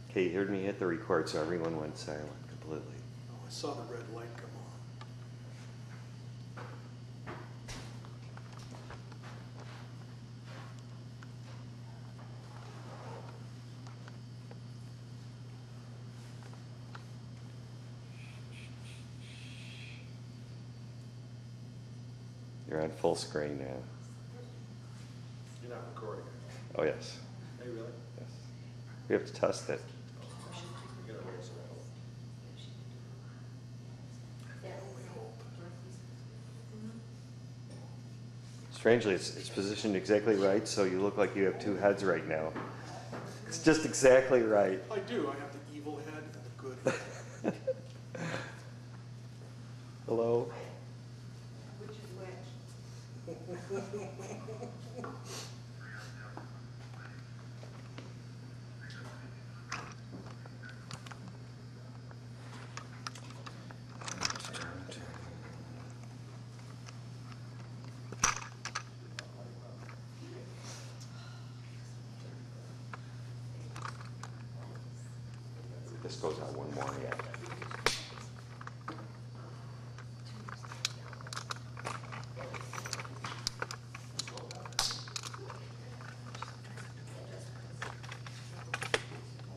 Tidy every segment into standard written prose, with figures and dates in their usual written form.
Okay, you heard me hit the record, so everyone went silent completely. Oh, I saw the red light come on. You're on full screen now. You're not recording. Oh, yes. Are you really? Yes. We have to test it. You gotta raise it up. Strangely, it's positioned exactly right, so you look like you have two heads right now. It's just exactly right. I do. I have the evil head and the good head. Hello? Which is which? This goes out one more, yeah.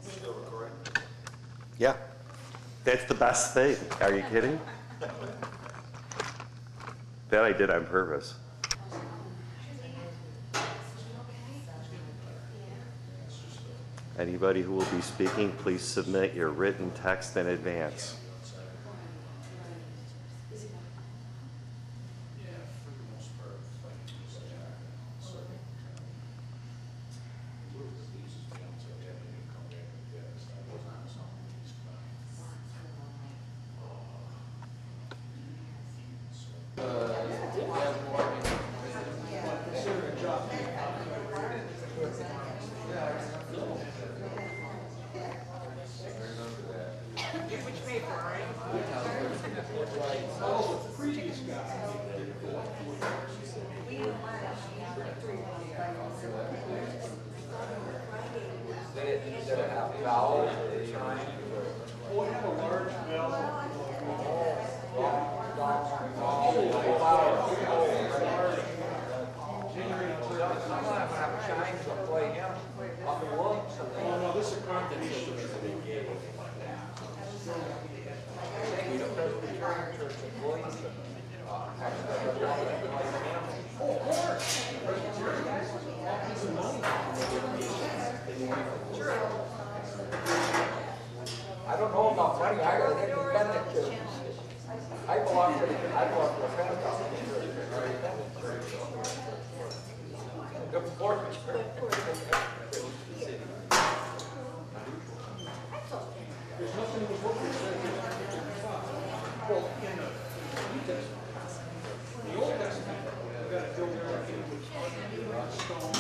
Still recording? Yeah. That's the best thing. Are you kidding? That I did on purpose. Anybody who will be speaking, please submit your written text in advance. I don't know about money. I got an independent church. I belong to the Pentecostal church. The fourth church. There's nothing in the book that says you have to well, in the New Testament. The Old Testament, you've got to build everything with stone.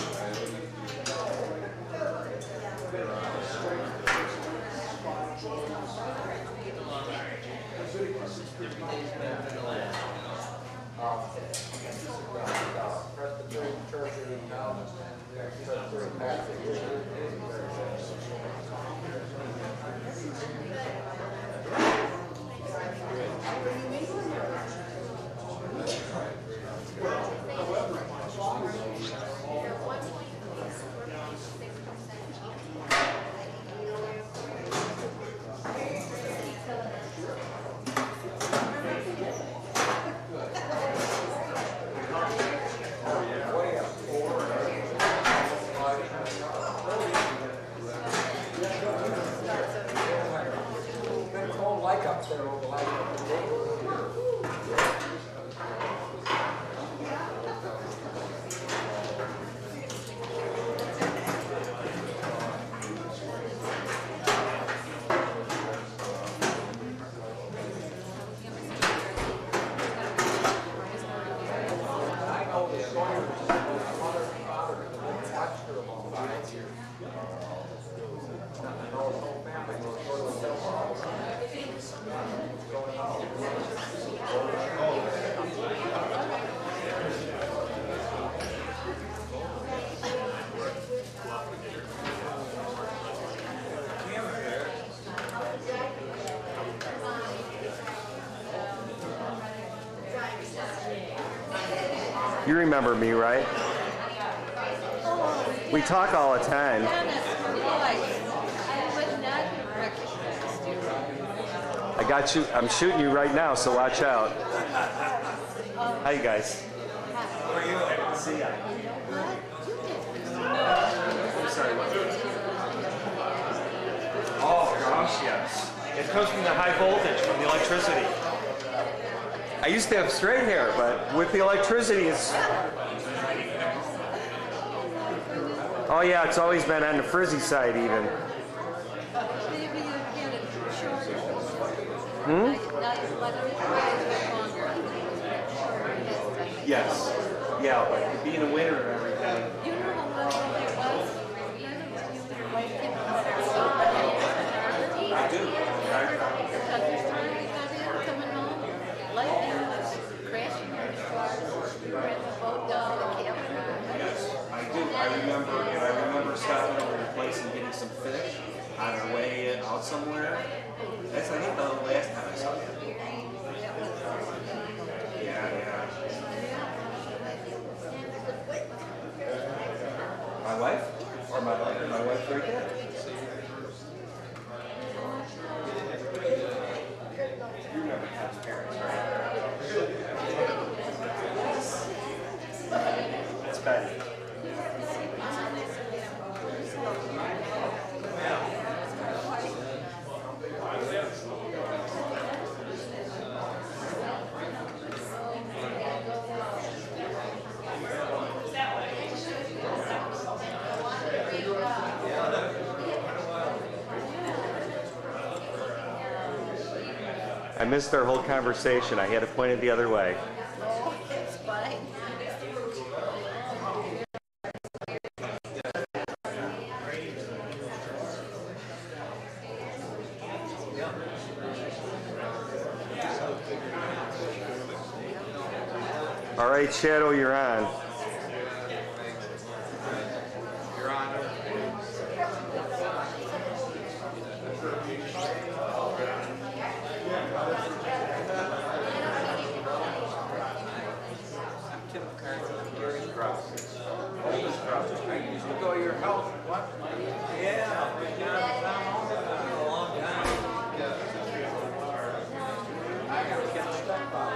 Leviticus is pretty Presbyterian church in town, Presbyterian pastor. You remember me, right? We talk all the time. I got you. I'm shooting you right now, so watch out. Hi, you guys. How are you? I didn't see ya. I'm sorry. Oh gosh, yes. It comes from the high voltage, from the electricity. I used to have straight hair, but with the electricity, it's... Oh yeah, it's always been on the frizzy side even. Hmm? Yes. Yeah, but being a winter and everything. You know how long it was? I do. Coming home, lightning was crashing on the cars. We were in the boat down the cabin. Yes, I do. I remember stopping over the place and getting some fish on our way out somewhere. That's, I think, the last time I saw you. Yeah, yeah. My wife? Or my wife right there? You remember Tom's parents, right? That's Betty. I missed our whole conversation. I had it pointed the other way. Oh, it's fine. All right, Shadow, you're on. Your Honor. I'm Tim McCarthy. I'm Gary Strauss. Oldest Strauss. I used to go to your house. What? Yeah. A long time. I gotta get stuff out.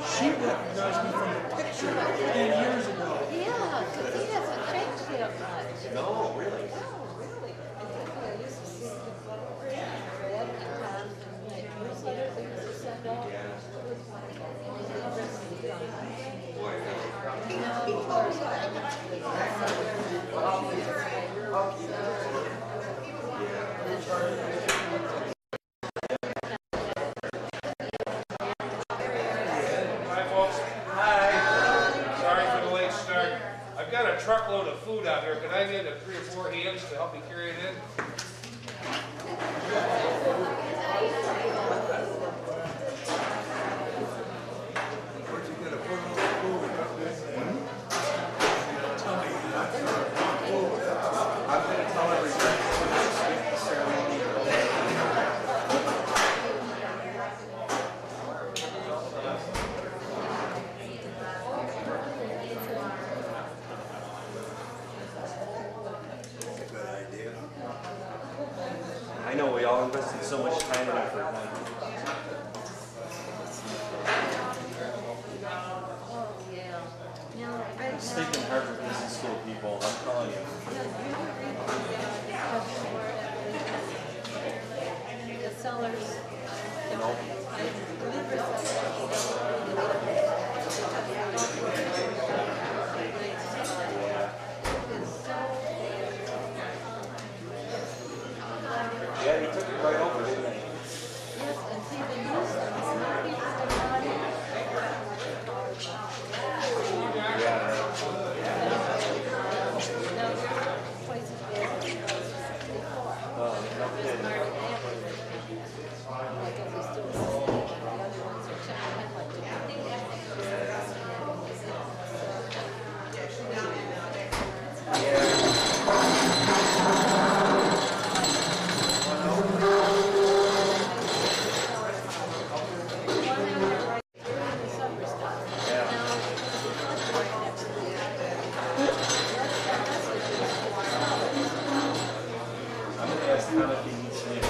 She recognized me from a picture 10 years ago. Yeah, because he hasn't changed that much. No, really? No, really. I think I used to see the red and like newsletters they used to send out. Hi, folks. Hi. Sorry for the late start. I've got a truckload of food out here. Could I get 3 or 4 hands to help me carry it in? I know we all invested so much time and effort. Oh, yeah. Now, right now. Stinking Harvard Business School people, I'm telling you. The sellers. Nope. Yeah, he took it right over, didn't he? Yes, and see the news, some people are not in. Yeah. Now, places where before. Oh, no kidding. Like at least it was, the other ones are checking in like I'm gonna ask Tom if he needs sleep.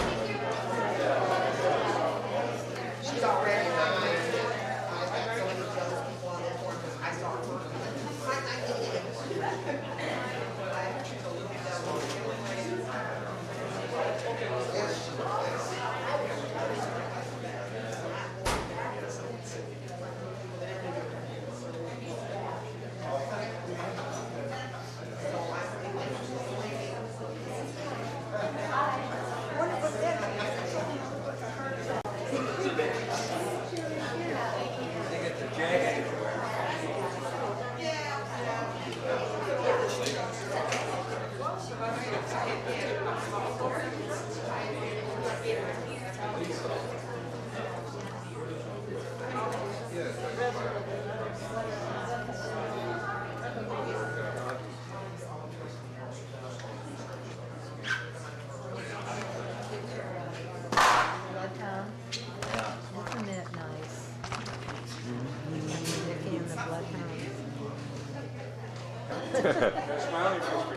Tom, isn't that nice? Niki and the bloodhound. Smiling face for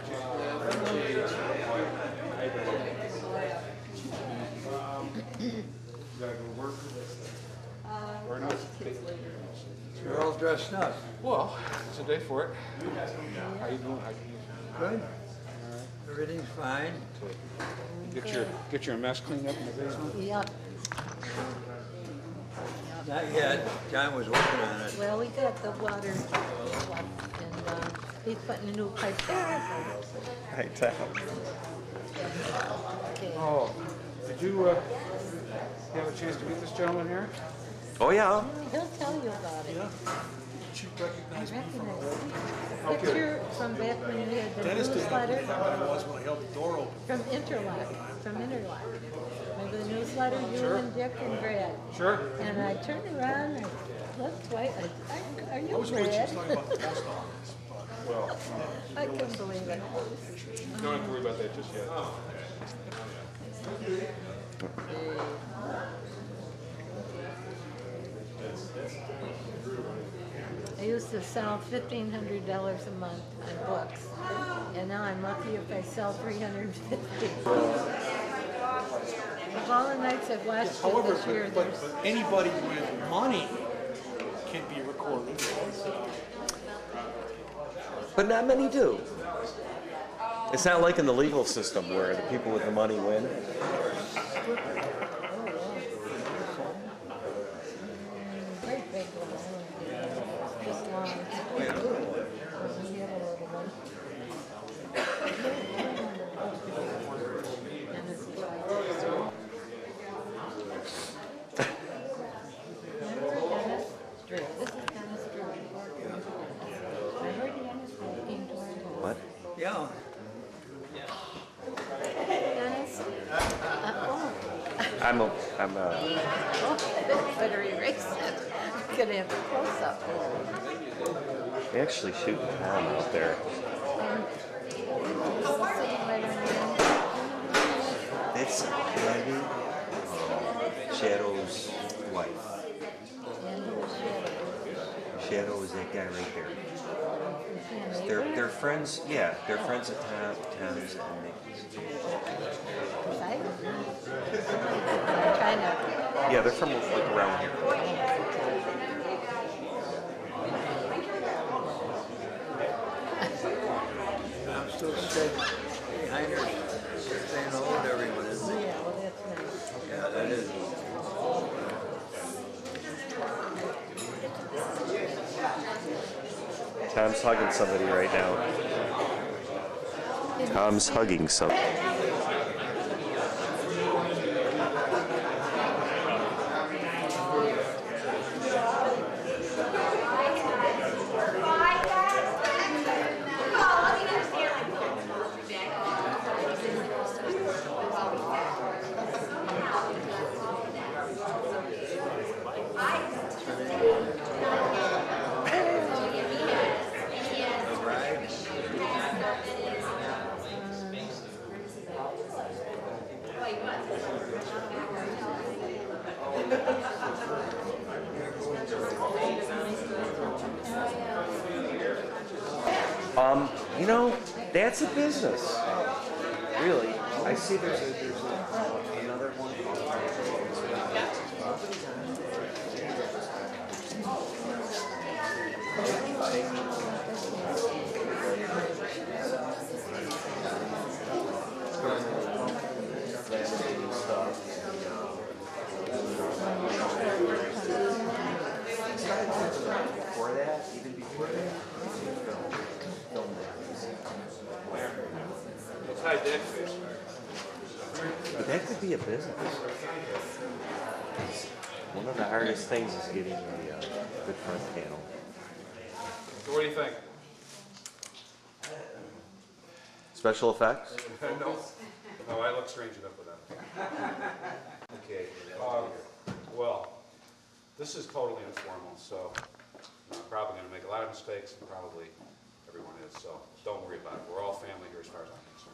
Gotta go work. Or not. You're all dressed up. Well, it's a day for it. How you doing? Good. Everything's fine. Get your mess cleaned up in the basement? Yep. Not yet. John was working on it. Well, we got the water, and he's putting a new pipe down. I tell. Did Okay. you have a chance to meet this gentleman here? Oh, yeah. He'll tell you about it. She I recognized recognize it. Picture from back when you had the newsletter I was when I held the door open. from Interlock. Remember the newsletter, you and Dick and Brad? Sure. And I turned around and looked twice. Are you I was worried she was Brad? talking about the post office. Well, I couldn't believe it. you don't have to worry about that just yet. I used to sell $1,500 a month on books, and now I'm lucky if I sell $350. Of all the nights I've watched it However, this year, but there's anybody with money can be recorded. But not many do. It's not like in the legal system where the people with the money win. great big one. This long. We have a little one. And it's This is Dennis Drew. I heard Dennis came to our house. What? Yeah. Dennis? Oh. Oh, better erase it. I'm gonna have a close up. They actually shoot Tom out there. It's Andy, Shadow's wife. Shadow is that guy right there. They're friends. Yeah, they're friends of Tom's and Niki's. Yeah, they're from like around here. I'm still staying behind her, staying over with everyone, isn't it? Yeah, well, that's nice. Yeah, that is. Tom's hugging somebody right now. Tom's hugging somebody. You know, that's a business. Really. I see there's another one. Before that, even before that, but that could be a business. One of the hardest things is getting a good front panel. So what do you think? Special effects? No. No, I look strange enough with that. Okay. Well, this is totally informal, so I'm probably going to make a lot of mistakes, and probably everyone is, so don't worry about it. We're all family here as far as I'm concerned.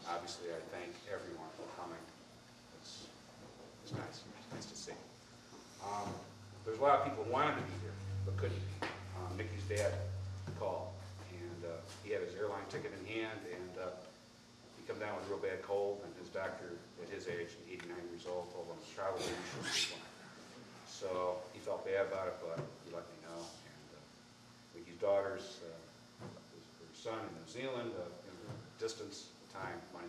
Obviously, I thank everyone for coming. It's nice. It's nice to see. There's a lot of people who wanted to be here, but couldn't be. Nikki's dad called, and he had his airline ticket in hand, and he come down with a real bad cold, and his doctor, at his age, 89 years old, told him it's probably insurance. So he felt bad about it, but he let me know. And Nikki's daughter's, her son in New Zealand, distance, time, money.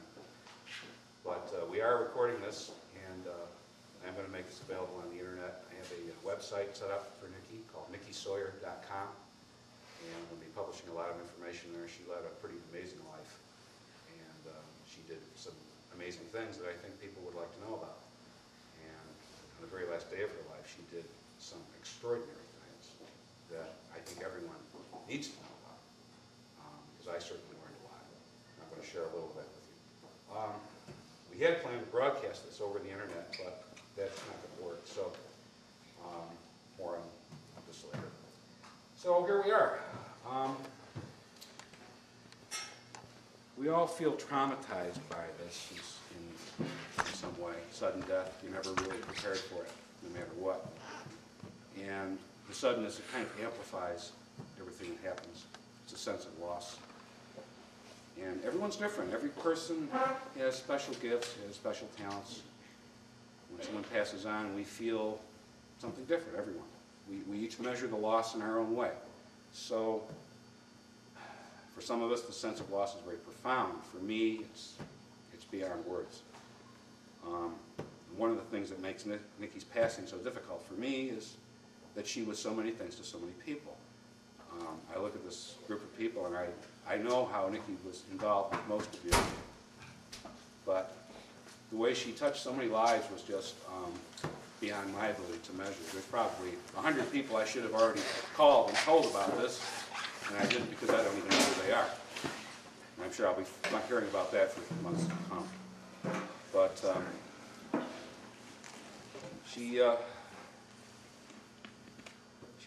But we are recording this, and I'm going to make this available on the internet. I have a website set up for Niki called nikisawyer.com, and we'll be publishing a lot of information there. She led a pretty amazing life, and she did some amazing things that I think people would like to know about. And on the very last day of her life, she did some extraordinary things that I think everyone needs to know about, because I certainly learned a lot. I'm going to share a little bit with you. We had planned to broadcast this over the internet, but that's not going to work, so more on this later. So here we are. We all feel traumatized by this in some way. Sudden death, you're never really prepared for it, no matter what. And the suddenness, it kind of amplifies everything that happens. It's a sense of loss. And everyone's different. Every person has special gifts, has special talents. When someone passes on, we feel something different, everyone. We each measure the loss in our own way. So for some of us, the sense of loss is very profound. For me, it's beyond words. One of the things that makes Niki's passing so difficult for me is that she was so many things to so many people. I look at this group of people, and I know how Niki was involved with most of you, but the way she touched so many lives was just beyond my ability to measure. There's probably 100 people I should have already called and told about this, and I didn't because I don't even know who they are. And I'm sure I'll be not hearing about that for months to come. But she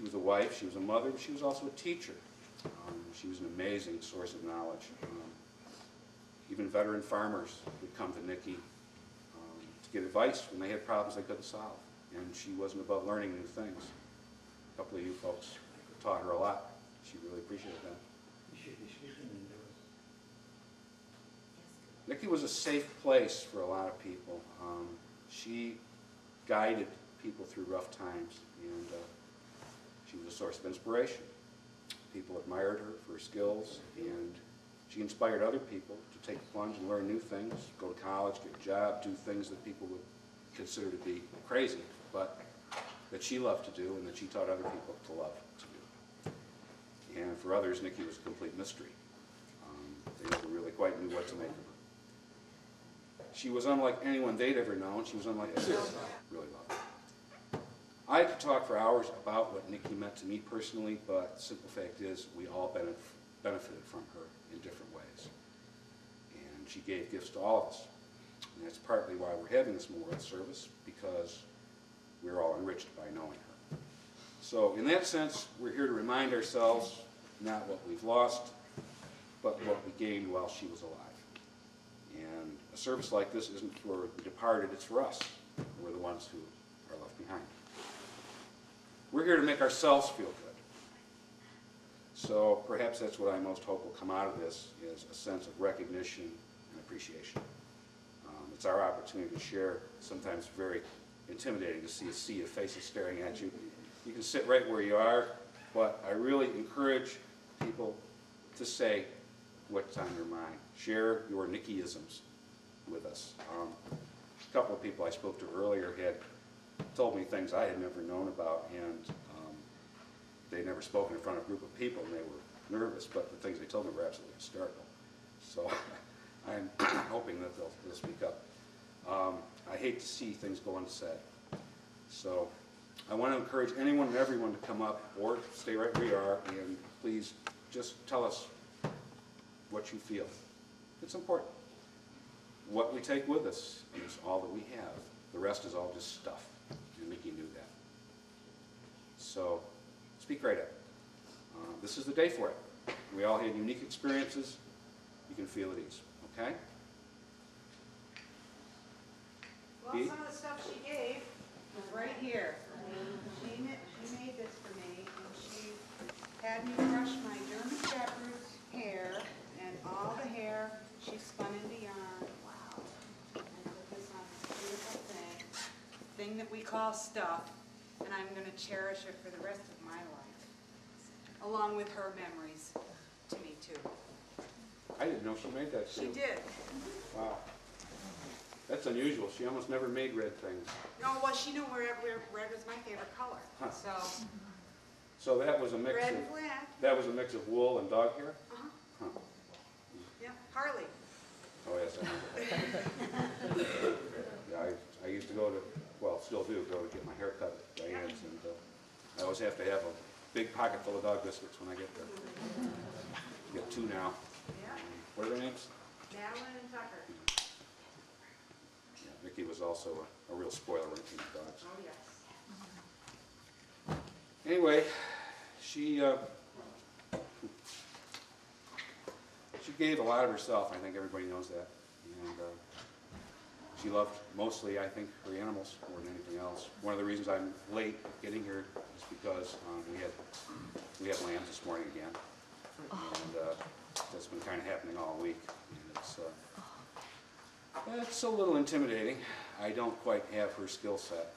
was a wife, she was a mother, but she was also a teacher. She was an amazing source of knowledge. Even veteran farmers would come to Niki to get advice when they had problems they couldn't solve. And she wasn't above learning new things. A couple of you folks taught her a lot. She really appreciated that. Niki was a safe place for a lot of people. She guided people through rough times, and she was a source of inspiration. People admired her for her skills, and she inspired other people to take the plunge and learn new things, go to college, get a job, do things that people would consider to be crazy, but that she loved to do and that she taught other people to love to do. And for others, Niki was a complete mystery. They never really quite knew what to make of her. She was unlike anyone they'd ever known. She was unlike anyone they really loved. I could talk for hours about what Niki meant to me personally, but the simple fact is we all benefited from her in different ways. And she gave gifts to all of us. And that's partly why we're having this memorial service, because we're all enriched by knowing her. So in that sense, we're here to remind ourselves not what we've lost, but what we gained while she was alive. And a service like this isn't for the departed, it's for us. We're the ones who are left behind. We're here to make ourselves feel good. So perhaps that's what I most hope will come out of this, is a sense of recognition and appreciation. It's our opportunity to share. Sometimes very intimidating to see a sea of faces staring at you. You can sit right where you are, but I really encourage people to say what's on your mind. Share your Niki-isms with us. A couple of people I spoke to earlier had told me things I had never known about, and they'd never spoken in front of a group of people, and they were nervous, but the things they told me were absolutely hysterical. So I'm hoping that they'll speak up. I hate to see things go unsaid. So I want to encourage anyone and everyone to come up or stay right where you are, and please just tell us what you feel. It's important. What we take with us is all that we have. The rest is all just stuff, and Niki knew that. So speak right up. This is the day for it. We all had unique experiences. You can feel at ease, okay? Well, some of the stuff she gave was right here. She made this for me, and she had me brush my German shepherd's hair, and all the hair she spun into yarn. Wow. And put this on this beautiful thing that we call stuff, and I'm going to cherish it for the rest of my life, along with her memories to me, too. I didn't know she made that too. She did. Wow. That's unusual. She almost never made red things. No, well, she knew red was my favorite color. Huh. So that was a mix red of and black. that was a mix of wool and dog hair? Uh-huh. Huh. Yeah, Harley. Oh yes, I know. Yeah, I used to go to, well, still do, go to get my hair cut at Diane's, and I always have to have a big pocket full of dog biscuits when I get there. Get two now. Yeah. What are their names? Madeline and Tucker. Yeah, Niki was also a real spoiler when it came to dogs. Oh, yes. Anyway, she gave a lot of herself. I think everybody knows that. And she loved mostly, I think, her animals more than anything else. One of the reasons I'm late getting here is because we had lambs this morning again. And that's been kind of happening all week. And it's a little intimidating. I don't quite have her skill set.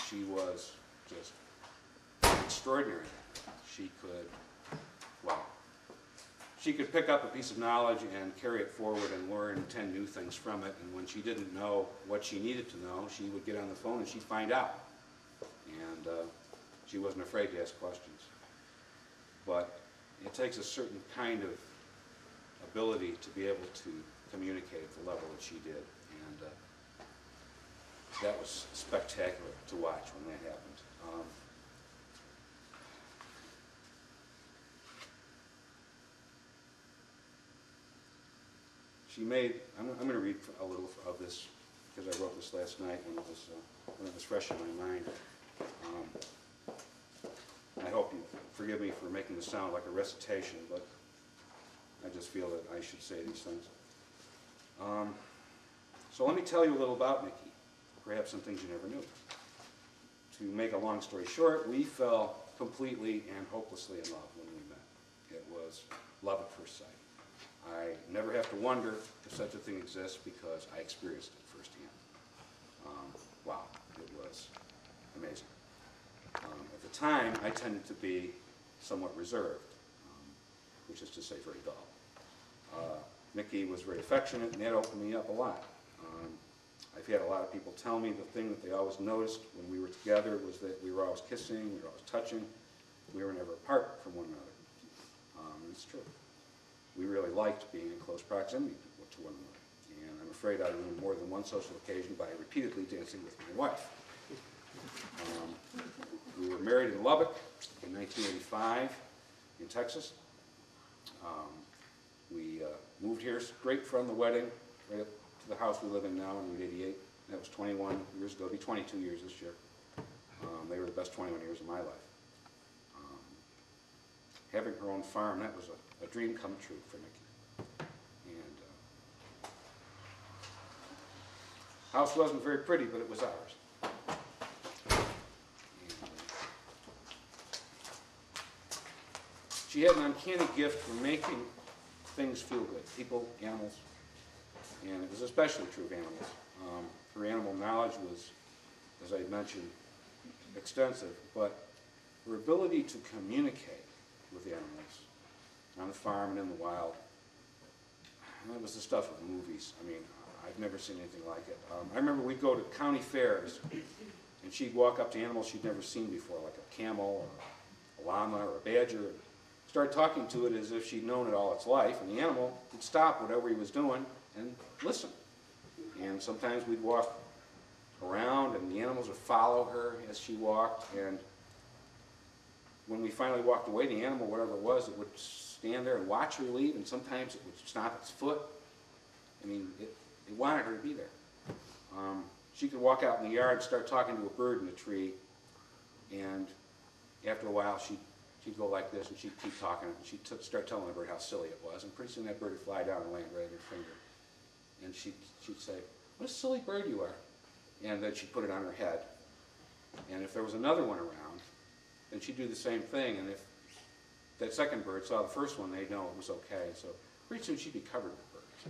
She was just extraordinary. She could pick up a piece of knowledge and carry it forward and learn 10 new things from it, and when she didn't know what she needed to know, she would get on the phone and she'd find out. And she wasn't afraid to ask questions. But it takes a certain kind of ability to be able to communicate at the level that she did, and that was spectacular to watch when that happened. She made, I'm going to read a little of this because I wrote this last night when it was fresh in my mind. I hope you forgive me for making this sound like a recitation, but I just feel that I should say these things. So let me tell you a little about Niki, perhaps some things you never knew. To make a long story short, we fell completely and hopelessly in love when we met. It was love at first sight. I never have to wonder if such a thing exists because I experienced it firsthand. Wow, it was time, I tended to be somewhat reserved, which is to say very dull. Niki was very affectionate, and that opened me up a lot. I've had a lot of people tell me the thing that they always noticed when we were together was that we were always kissing, we were always touching, we were never apart from one another. And it's true. We really liked being in close proximity to one another. And I'm afraid I ruined more than one social occasion by repeatedly dancing with my wife. We were married in Lubbock in 1985 in Texas. We moved here straight from the wedding, right up to the house we live in now on Route 88. That was 21 years ago. It'll be 22 years this year. They were the best 21 years of my life. Having her own farm, that was a dream come true for Niki. And house wasn't very pretty, but it was ours. She had an uncanny gift for making things feel good, people, animals, and it was especially true of animals. Her animal knowledge was, as I mentioned, extensive, but her ability to communicate with animals on the farm and in the wild, that was the stuff of movies. I mean, I've never seen anything like it. I remember we'd go to county fairs, and she'd walk up to animals she'd never seen before, like a camel, or a llama, or a badger, and start talking to it as if she'd known it all its life, and the animal would stop whatever he was doing and listen. And sometimes we'd walk around, and the animals would follow her as she walked, and when we finally walked away, the animal, whatever it was, it would stand there and watch her leave, and sometimes it would stomp its foot. I mean, it wanted her to be there. She could walk out in the yard and start talking to a bird in a tree, and after a while, she'd go like this, and she'd keep talking, and she'd start telling the bird how silly it was, and pretty soon that bird would fly down and land right in her finger. And she'd say, "What a silly bird you are." And then she'd put it on her head. And if there was another one around, then she'd do the same thing, and if that second bird saw the first one, they'd know it was okay. So pretty soon she'd be covered with birds.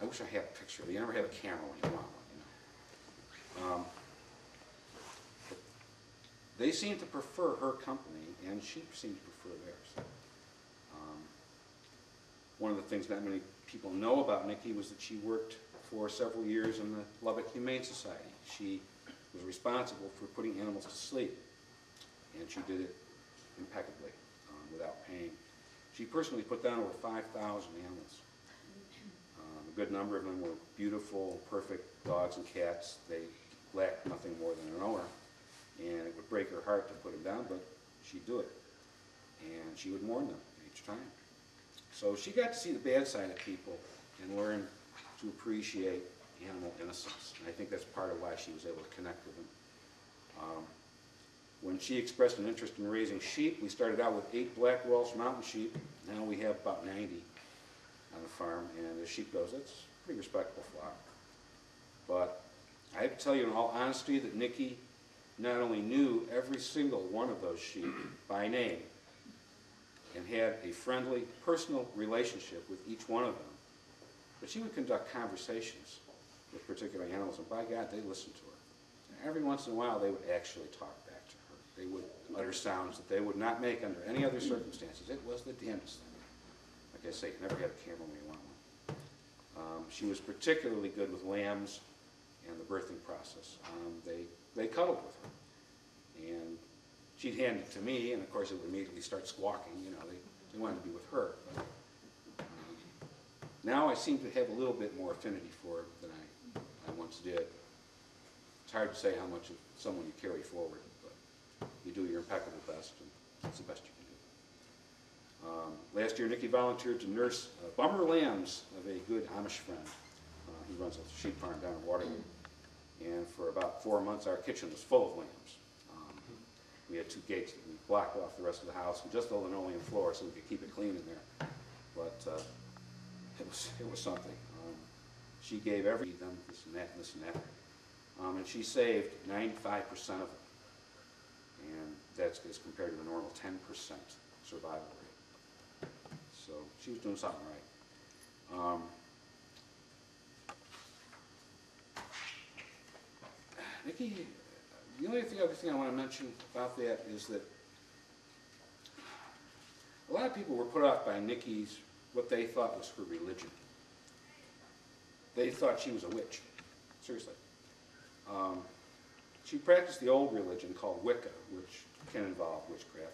I wish I had a picture. You never have a camera when you want one, you know. But they seemed to prefer her company, and she seemed to prefer theirs. One of the things not many people know about Niki was that she worked for several years in the Lubbock Humane Society. She was responsible for putting animals to sleep, and she did it impeccably, without pain. She personally put down over 5,000 animals. A good number of them were beautiful, perfect dogs and cats. They lacked nothing more than an owner, and it would break her heart to put them down, but she'd do it. And she would mourn them each time. So she got to see the bad side of people and learn to appreciate animal innocence. And I think that's part of why she was able to connect with them. When she expressed an interest in raising sheep, we started out with 8 black Welsh mountain sheep. Now we have about 90 on the farm, and as sheep goes, it's a pretty respectable flock. But I have to tell you in all honesty that Niki not only knew every single one of those sheep by name and had a friendly, personal relationship with each one of them, but she would conduct conversations with particular animals, and by God, they listened to her. And every once in a while, they would actually talk back to her. They would utter sounds that they would not make under any other circumstances. It was the damnedest thing. Like I say, you never had a camel when you want one. She was particularly good with lambs and the birthing process. They cuddled with her. And she'd hand it to me, and of course it would immediately start squawking. You know, they wanted to be with her. But, now I seem to have a little bit more affinity for her than I once did. It's hard to say how much of someone you carry forward, but you do your impeccable best, and that's the best you can do. Last year, Niki volunteered to nurse bummer lambs of a good Amish friend. He runs a sheep farm down in Waterloo. And for about 4 months, our kitchen was full of lambs. We had 2 gates that we blocked off the rest of the house, and just the linoleum floor so we could keep it clean in there. But it was something. She gave them this and that and this and that. And she saved 95% of it. And that's as compared to the normal 10% survival rate. So she was doing something right. Niki The only other thing I want to mention about that is that a lot of people were put off by Niki's, what they thought was her religion. They thought she was a witch, seriously. She practiced the old religion called Wicca, which can involve witchcraft.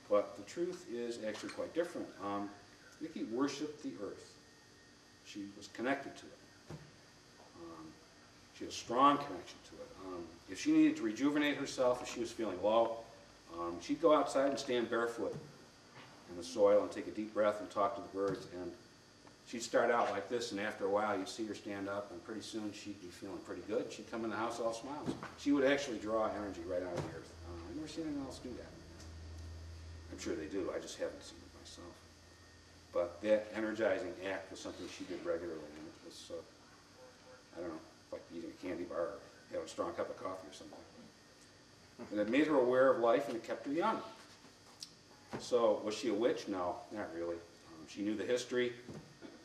But the truth is actually quite different. Niki worshipped the earth. She was connected to it. She had a strong connection to it. If she needed to rejuvenate herself, if she was feeling low, she'd go outside and stand barefoot in the soil and take a deep breath and talk to the birds. And she'd start out like this, and after a while you'd see her stand up, and pretty soon she'd be feeling pretty good. She'd come in the house all smiles. She would actually draw energy right out of the earth. I've never seen anyone else do that. I'm sure they do, I just haven't seen it myself. But that energizing act was something she did regularly, and it was, I don't know, like eating a candy bar or having a strong cup of coffee or something. And it made her aware of life, and it kept her young. So, was she a witch? No, not really. She knew the history,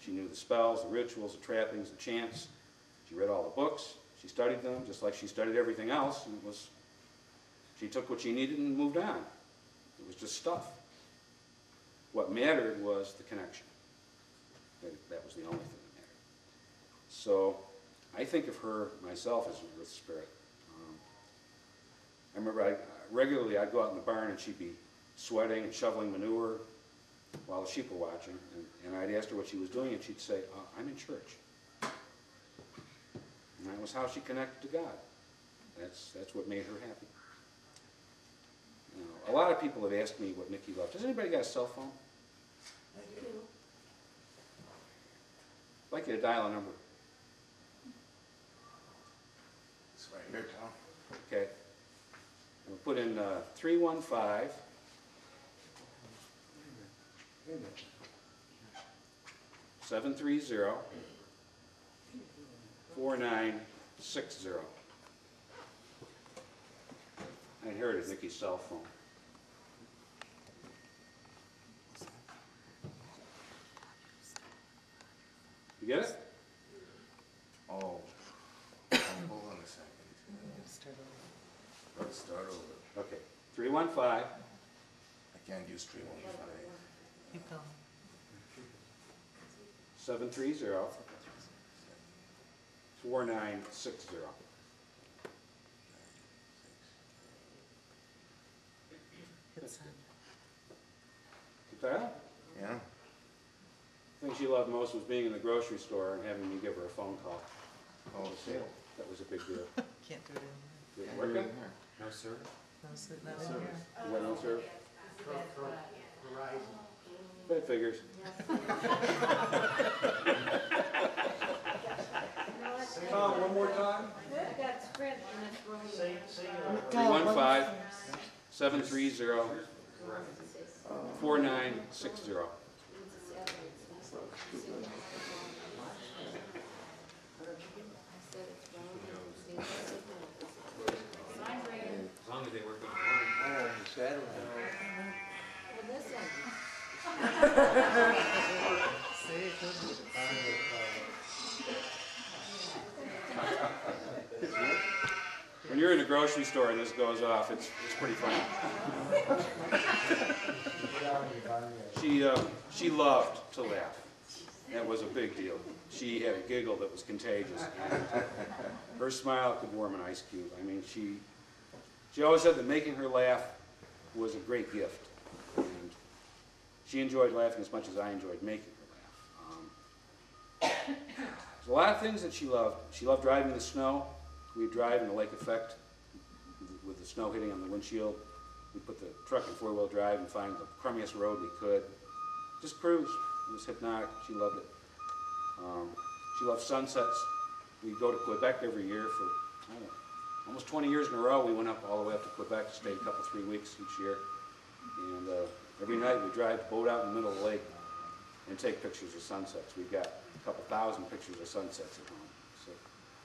she knew the spells, the rituals, the trappings, the chants. She read all the books, she studied them, just like she studied everything else, and she took what she needed and moved on. It was just stuff. What mattered was the connection. That was the only thing that mattered. So, I think of her, myself, as an earth spirit. I remember regularly I'd go out in the barn and she'd be sweating and shoveling manure while the sheep were watching. And I'd ask her what she was doing, and she'd say, I'm in church. And that was how she connected to God. That's what made her happy. You know, a lot of people have asked me what Niki loved. Has anybody got a cell phone? I do. I'd like you to dial a number. It's right here, Tom. Okay. We'll put in 315 730 4960. I inherited Niki's cell phone. You get it? Oh, hold on a second. Let's start over. Okay. 315 I can't use 315. 730 4960. Dial? Yeah? The thing she loved most was being in the grocery store and having me give her a phone call. Oh, see. That was a big deal. Can't do it in Did it work out? No, sir. here. No, sit not in here. You got no serve? That figures. Tom, one more time? I got Sprint in this room. 315 730 4960. As long as they work on the morning. Well, listen, See, it goes- When you're in a grocery store and this goes off, it's pretty funny. She loved to laugh. That was a big deal. She had a giggle that was contagious. And her smile could warm an ice cube. I mean, she always said that making her laugh was a great gift. And she enjoyed laughing as much as I enjoyed making her laugh. There's a lot of things that she loved. She loved driving in the snow. We'd drive in the lake effect with the snow hitting on the windshield. We'd put the truck in four-wheel drive and find the crummiest road we could. Just cruise. It was hypnotic. She loved it. She loved sunsets. We'd go to Quebec every year for, I don't know, almost 20 years in a row. We went up all the way up to Quebec, stayed a couple, 3 weeks each year. And every night we'd drive the boat out in the middle of the lake and take pictures of sunsets. We've got a couple thousand pictures of sunsets at home. So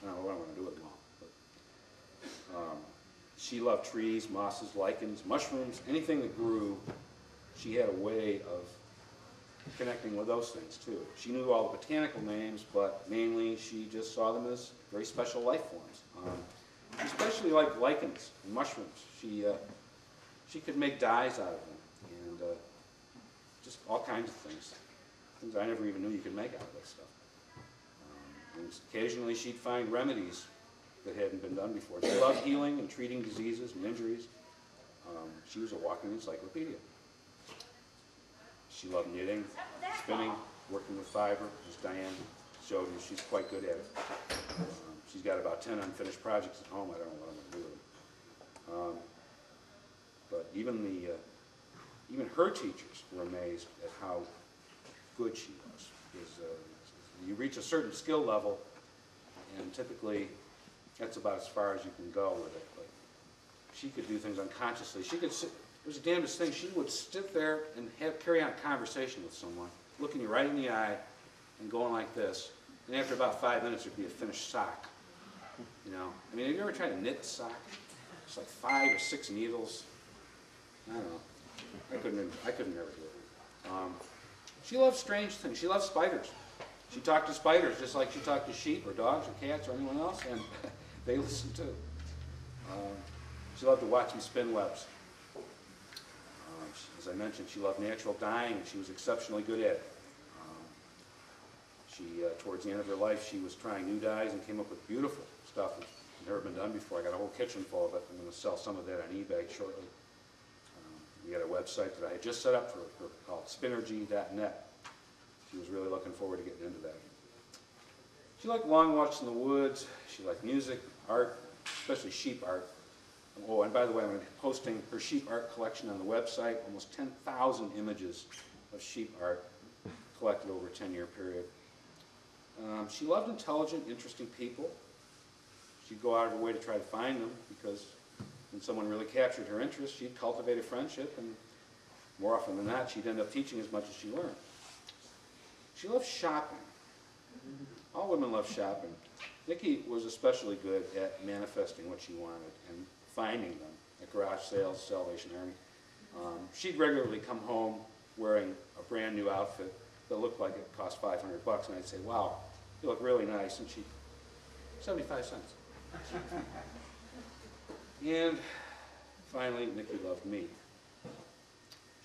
I don't know what I'm going to do with them all. But, she loved trees, mosses, lichens, mushrooms, anything that grew. She had a way of connecting with those things too. She knew all the botanical names, but mainly she just saw them as very special life forms. She especially liked lichens and mushrooms. She could make dyes out of them, and just all kinds of things I never even knew you could make out of that stuff. And occasionally she'd find remedies that hadn't been done before. She loved healing and treating diseases and injuries. She was a walking encyclopedia. She loved knitting, spinning, working with fiber, as Diane showed you. She's quite good at it. She's got about 10 unfinished projects at home. I don't know what I'm going to do with them. But even her teachers were amazed at how good she was. Because you reach a certain skill level, and typically that's about as far as you can go with it. But she could do things unconsciously. She could sit, it was the damnedest thing. She would sit there and carry on a conversation with someone, looking you right in the eye and going like this. And after about 5 minutes, there'd be a finished sock. You know, I mean, have you ever tried to knit a sock? It's like 5 or 6 needles. I don't know. I couldn't ever do it. She loved strange things. She loved spiders. She talked to spiders just like she talked to sheep or dogs or cats or anyone else, and they listened too. She loved to watch me spin webs. As I mentioned, she loved natural dyeing, and she was exceptionally good at it. Towards the end of her life, she was trying new dyes and came up with beautiful stuff that's never been done before. I got a whole kitchen full of it. I'm going to sell some of that on eBay shortly. We had a website that I had just set up for her called spinnergy.net. She was really looking forward to getting into that. She liked long walks in the woods. She liked music, art, especially sheep art. Oh, and by the way, I'm going to be posting her sheep art collection on the website. Almost 10,000 images of sheep art collected over a 10-year period. She loved intelligent, interesting people. She'd go out of her way to try to find them, because when someone really captured her interest, she'd cultivate a friendship, and more often than not, she'd end up teaching as much as she learned. She loved shopping. All women love shopping. Niki was especially good at manifesting what she wanted and finding them at garage sales, Salvation Army. She'd regularly come home wearing a brand new outfit that looked like it cost $500, and I'd say, wow, you look really nice, and she'd, 75 cents. And finally, Niki loved me.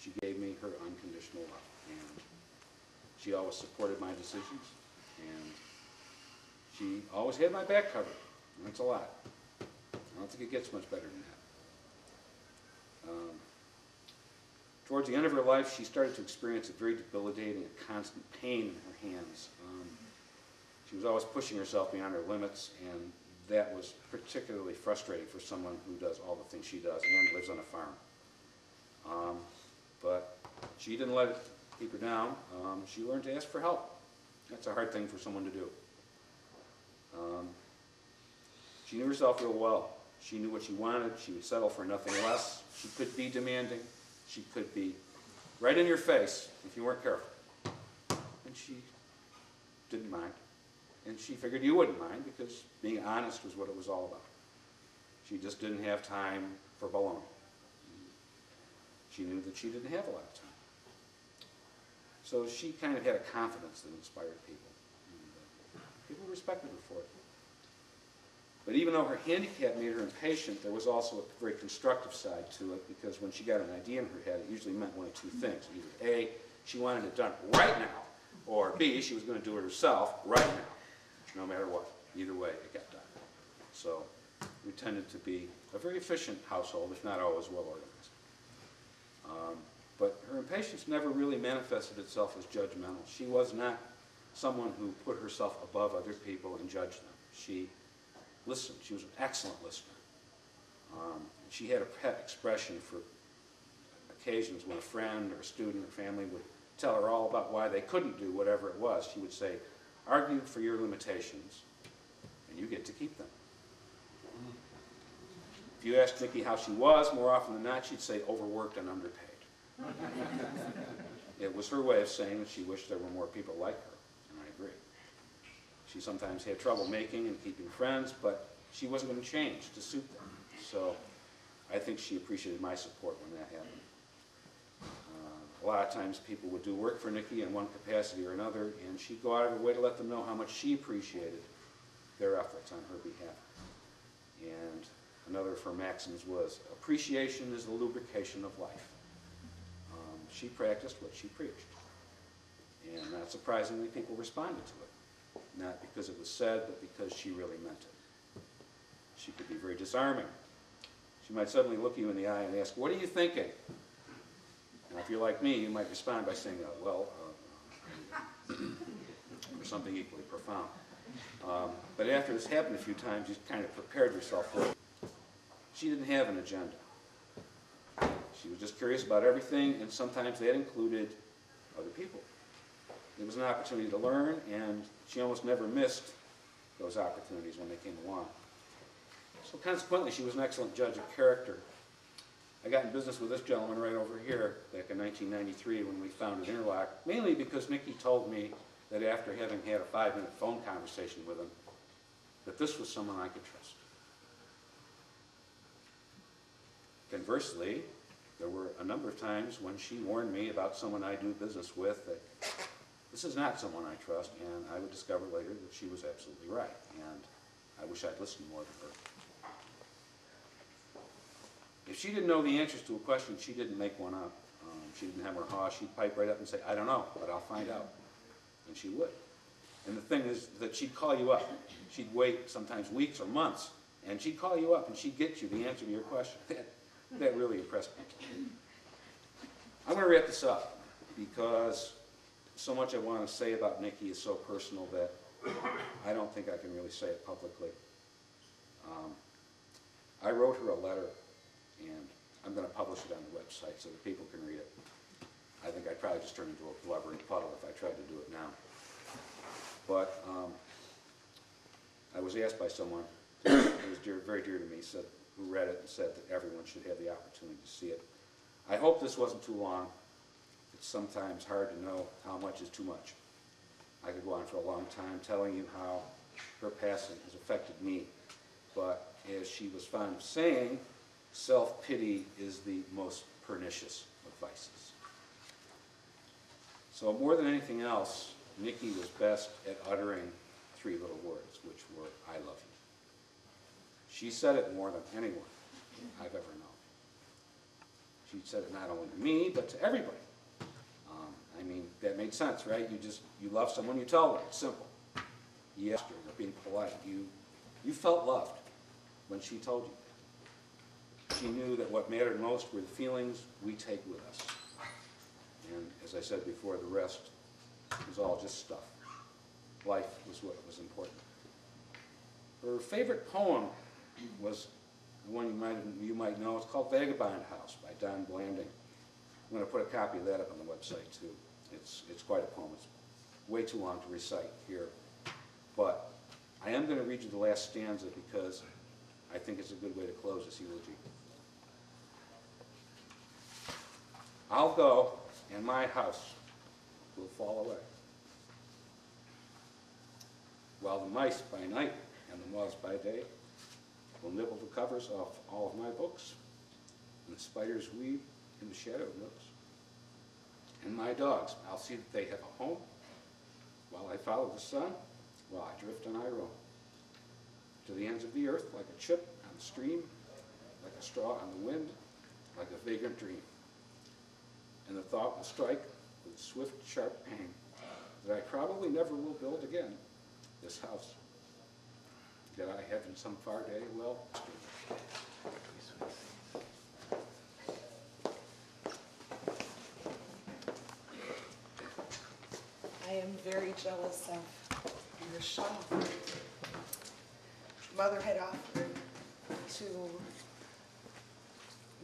She gave me her unconditional love, and she always supported my decisions, and she always had my back covered, and that's a lot. I don't think it gets much better than that. Towards the end of her life, she started to experience a very debilitating and constant pain in her hands. She was always pushing herself beyond her limits, and that was particularly frustrating for someone who does all the things she does and lives on a farm. But she didn't let it keep her down. She learned to ask for help. That's a hard thing for someone to do. She knew herself real well. She knew what she wanted. She would settle for nothing less. She could be demanding. She could be right in your face if you weren't careful. And she didn't mind. And she figured you wouldn't mind, because being honest was what it was all about. She just didn't have time for baloney. She knew that she didn't have a lot of time. So she kind of had a confidence that inspired people. And people respected her for it. But even though her handicap made her impatient, there was also a very constructive side to it, because when she got an idea in her head, it usually meant one of two things. Either A, she wanted it done right now, or B, she was going to do it herself right now, no matter what. Either way, it got done. So we tended to be a very efficient household, if not always well organized. But her impatience never really manifested itself as judgmental. She was not someone who put herself above other people and judged them. She listened. She was an excellent listener. She had a pet expression for occasions when a friend or a student or family would tell her all about why they couldn't do whatever it was. She would say, argue for your limitations, and you get to keep them. If you asked Niki how she was, more often than not, she'd say overworked and underpaid. It was her way of saying that she wished there were more people like her, and I agree. She sometimes had trouble making and keeping friends, but she wasn't going to change to suit them. So I think she appreciated my support when that happened. A lot of times people would do work for Niki in one capacity or another, and she'd go out of her way to let them know how much she appreciated their efforts on her behalf. And her maxims was, appreciation is the lubrication of life. She practiced what she preached. And not surprisingly, people responded to it. Not because it was said, but because she really meant it. She could be very disarming. She might suddenly look you in the eye and ask, what are you thinking? And if you're like me, you might respond by saying, or something equally profound. But after this happened a few times, you kind of prepared yourself for it. She didn't have an agenda. She was just curious about everything, and sometimes that included other people. It was an opportunity to learn, and she almost never missed those opportunities when they came along. So consequently, she was an excellent judge of character. I got in business with this gentleman right over here back in 1993 when we founded Interlock, mainly because Niki told me that after having had a 5-minute phone conversation with him, that this was someone I could trust. Conversely, there were a number of times when she warned me about someone I do business with that this is not someone I trust, and I would discover later that she was absolutely right, and I wish I'd listened more to her. If she didn't know the answers to a question, she didn't make one up. She didn't have her haw. She'd pipe right up and say, I don't know, but I'll find out. And she would. And the thing is that she'd call you up. She'd wait sometimes weeks or months, and she'd call you up and she'd get you the answer to your question. That really impressed me. I'm going to wrap this up because so much I want to say about Niki is so personal that I don't think I can really say it publicly. I wrote her a letter, and I'm going to publish it on the website so that people can read it. I think I'd probably just turn into a blubbering puddle if I tried to do it now. But I was asked by someone who was very dear to me, who read it and said that everyone should have the opportunity to see it. I hope this wasn't too long. It's sometimes hard to know how much is too much. I could go on for a long time telling you how her passing has affected me. But as she was fond of saying, self-pity is the most pernicious of vices. So more than anything else, Niki was best at uttering 3 little words, which were, I love you. She said it more than anyone I've ever known. She said it not only to me, but to everybody. I mean, that made sense, right? You love someone, you tell them. It's simple. You asked her, you're being polite. You felt loved when she told you. She knew that what mattered most were the feelings we take with us. And as I said before, the rest was all just stuff. Life was what was important. Her favorite poem was one you might know. It's called Vagabond House by Don Blanding. I'm going to put a copy of that up on the website too. It's quite a poem. It's way too long to recite here. But I am going to read you the last stanza because I think it's a good way to close this eulogy. I'll go, and my house will fall away, while the mice by night and the moths by day will nibble the covers off all of my books, and the spiders weave in the shadowed nooks. And my dogs, I'll see that they have a home, while I follow the sun, while I drift and I roam, to the ends of the earth like a chip on the stream, like a straw on the wind, like a vagrant dream. And the thought will strike with swift, sharp pain that I probably never will build again this house that I have in some far day well. I am very jealous of your shawl. Mother had offered to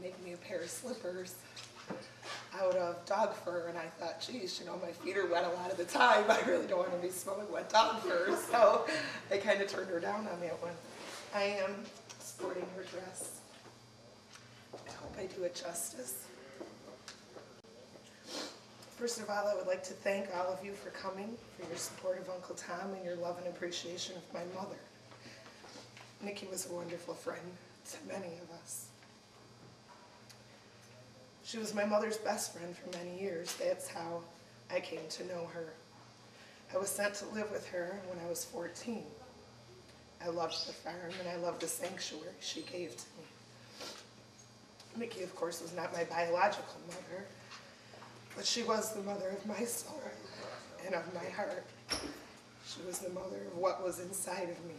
make me a pair of slippers out of dog fur, and I thought, geez, you know, my feet are wet a lot of the time. I really don't want to be smelling wet dog fur, so I kind of turned her down on that one. I am sporting her dress. I hope I do it justice. First of all, I would like to thank all of you for coming, for your support of Uncle Tom and your love and appreciation of my mother. Niki was a wonderful friend to many of us. She was my mother's best friend for many years. That's how I came to know her. I was sent to live with her when I was 14. I loved the farm and I loved the sanctuary she gave to me. Niki, of course, was not my biological mother, but she was the mother of my soul and of my heart. She was the mother of what was inside of me.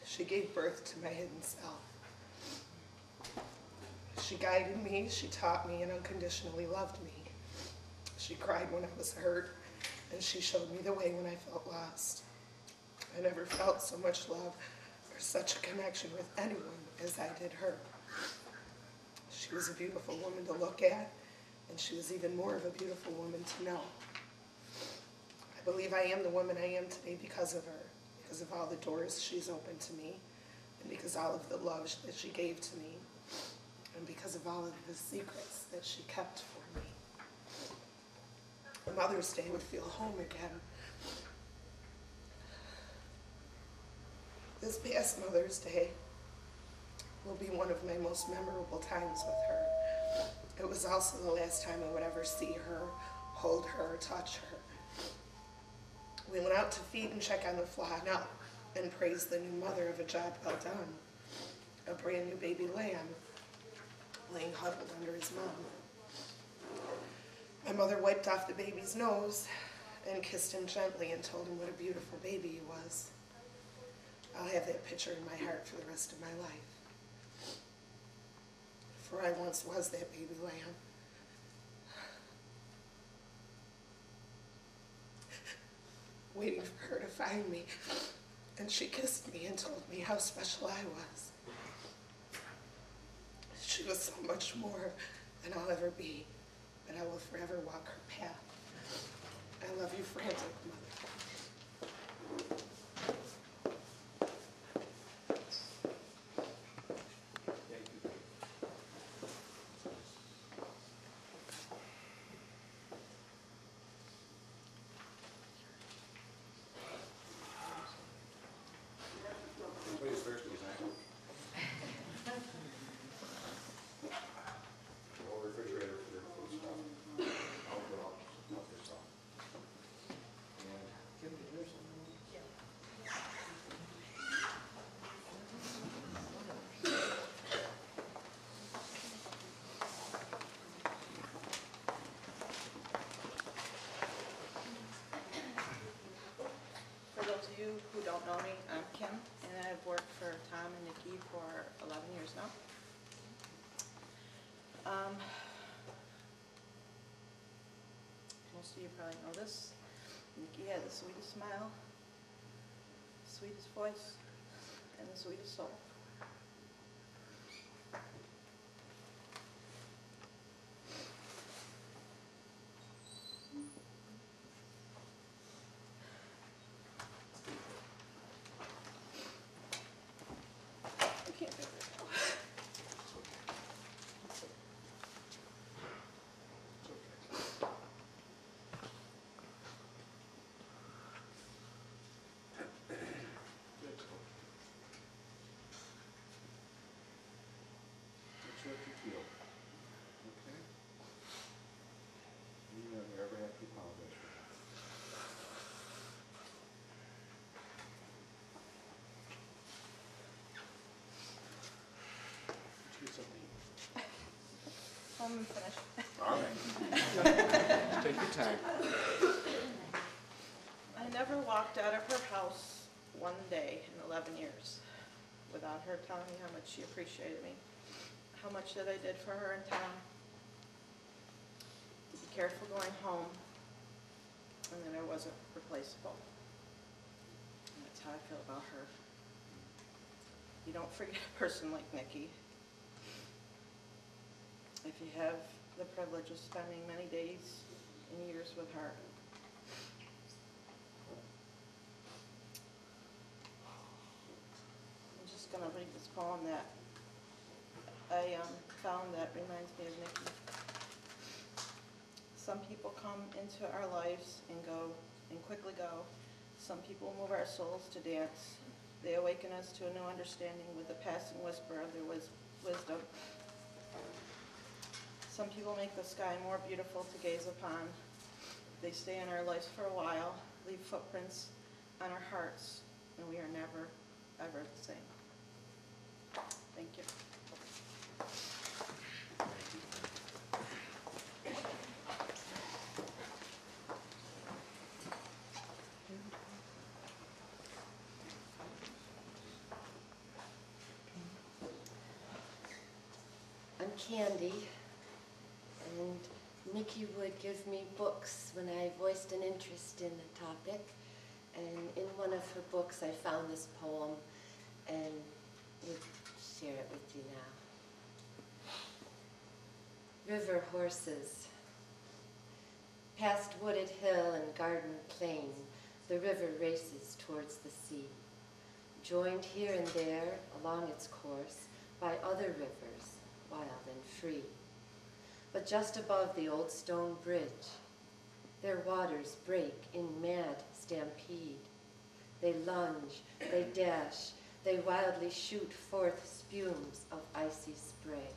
She gave birth to my hidden self. She guided me, she taught me, and unconditionally loved me. She cried when I was hurt, and she showed me the way when I felt lost. I never felt so much love or such a connection with anyone as I did her. She was a beautiful woman to look at, and she was even more of a beautiful woman to know. I believe I am the woman I am today because of her, because of all the doors she's opened to me, and because of all of the love that she gave to me, and because of all of the secrets that she kept for me. Mother's Day would feel home again. This past Mother's Day will be one of my most memorable times with her. It was also the last time I would ever see her, hold her, touch her. We went out to feed and check on the flannel and praise the new mother of a job well done. A brand new baby lamb laying huddled under his mom. My mother wiped off the baby's nose and kissed him gently and told him what a beautiful baby he was. I'll have that picture in my heart for the rest of my life. For I once was that baby lamb. Waiting for her to find me. And she kissed me and told me how special I was. She was so much more than I'll ever be, but I will forever walk her path. I love you, frantic mother. Somebody's thirsty, isn't it? Well, refrigerator for your food stuff. I'll put up your stuff. And give me yours. For those of you who don't know me, I'm Kim, and I've worked for Tom and Nikki for 11 years now. Most of you probably know this. Nikki had the sweetest smile, sweetest voice, and the sweetest soul. I can't do it now. That's what you feel. Okay? You never ever have to apologize for that. Choose something. I'm finished. All right. Take your time. I never walked out of her house one day in 11 years without her telling me how much she appreciated me, how much that I did for her in town, to be careful going home, and that I wasn't replaceable. And that's how I feel about her. You don't forget a person like Nikki. If you have the privilege of spending many days and years with her. I'm just going to read this poem that I found that reminds me of Nikki. Some people come into our lives and go, and quickly go. Some people move our souls to dance. They awaken us to a new understanding with the passing whisper of their wisdom. Some people make the sky more beautiful to gaze upon. They stay in our lives for a while, leave footprints on our hearts, and we are never, ever the same. Thank you. Candy, and Niki would give me books when I voiced an interest in a topic. And in one of her books, I found this poem and would share it with you now. River horses. Past wooded hill and garden plain, the river races towards the sea, joined here and there along its course by other rivers, wild and free. But just above the old stone bridge, their waters break in mad stampede. They lunge, they dash, they wildly shoot forth spumes of icy spray.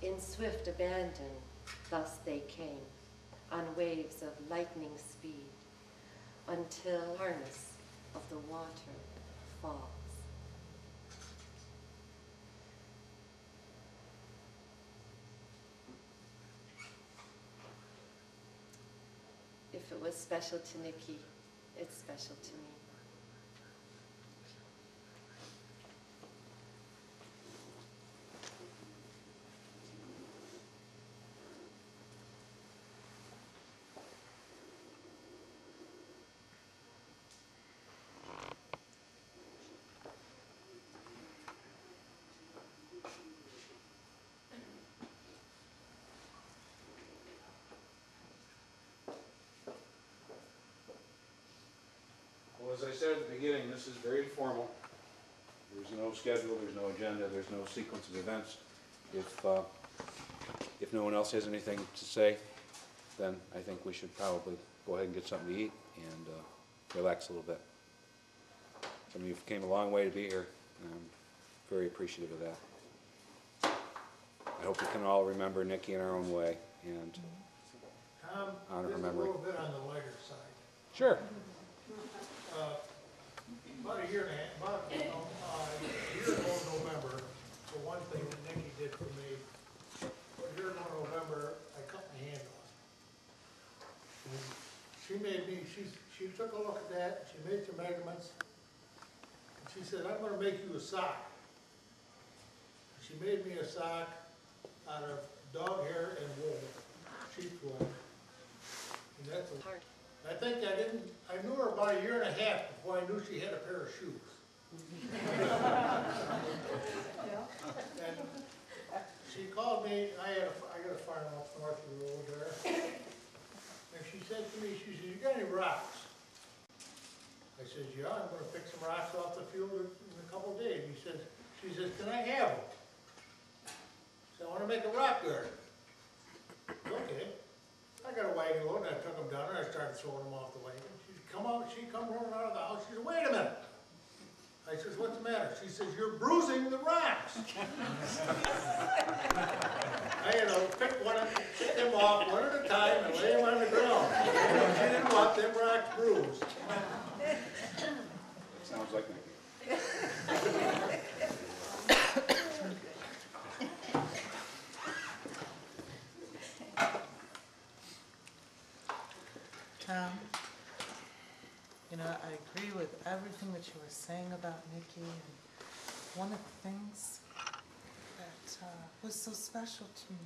In swift abandon, thus they came, on waves of lightning speed, until harness of the water falls. If it was special to Niki, it's special to me. Well, as I said at the beginning, this is very informal. There's no schedule, there's no agenda, there's no sequence of events. If no one else has anything to say, then I think we should probably go ahead and get something to eat and relax a little bit. Some of you came a long way to be here, and I'm very appreciative of that. I hope we can all remember Niki in our own way and honor her memory. A little bit on the lighter side. Sure. About a year and a half, about a year ago in November, the one thing that Niki did for me, a year ago in November, I cut my hand off. And she made me, she took a look at that, she made some measurements, and she said, I'm gonna make you a sock. She made me a sock out of dog hair and wool, sheep's wool. And that's a Hard. I think I knew her about a year and a half before I knew she had a pair of shoes. And she called me, I got a farm up north of the road there, and she said to me, she said, you got any rocks? I said, yeah, I'm gonna pick some rocks off the field in a couple of days. She says, can I have them? So I wanna make a rock garden. Okay. I got a wagon load and I took them down and I started throwing them off the wagon. She come rolling out of the house. She said, wait a minute. I says, what's the matter? She says, you're bruising the rocks. I had to pick them off one at a time and lay them on the ground. She didn't want them rocks bruised. Sounds like Niki. You know, I agree with everything that you were saying about Niki, and one of the things that was so special to me,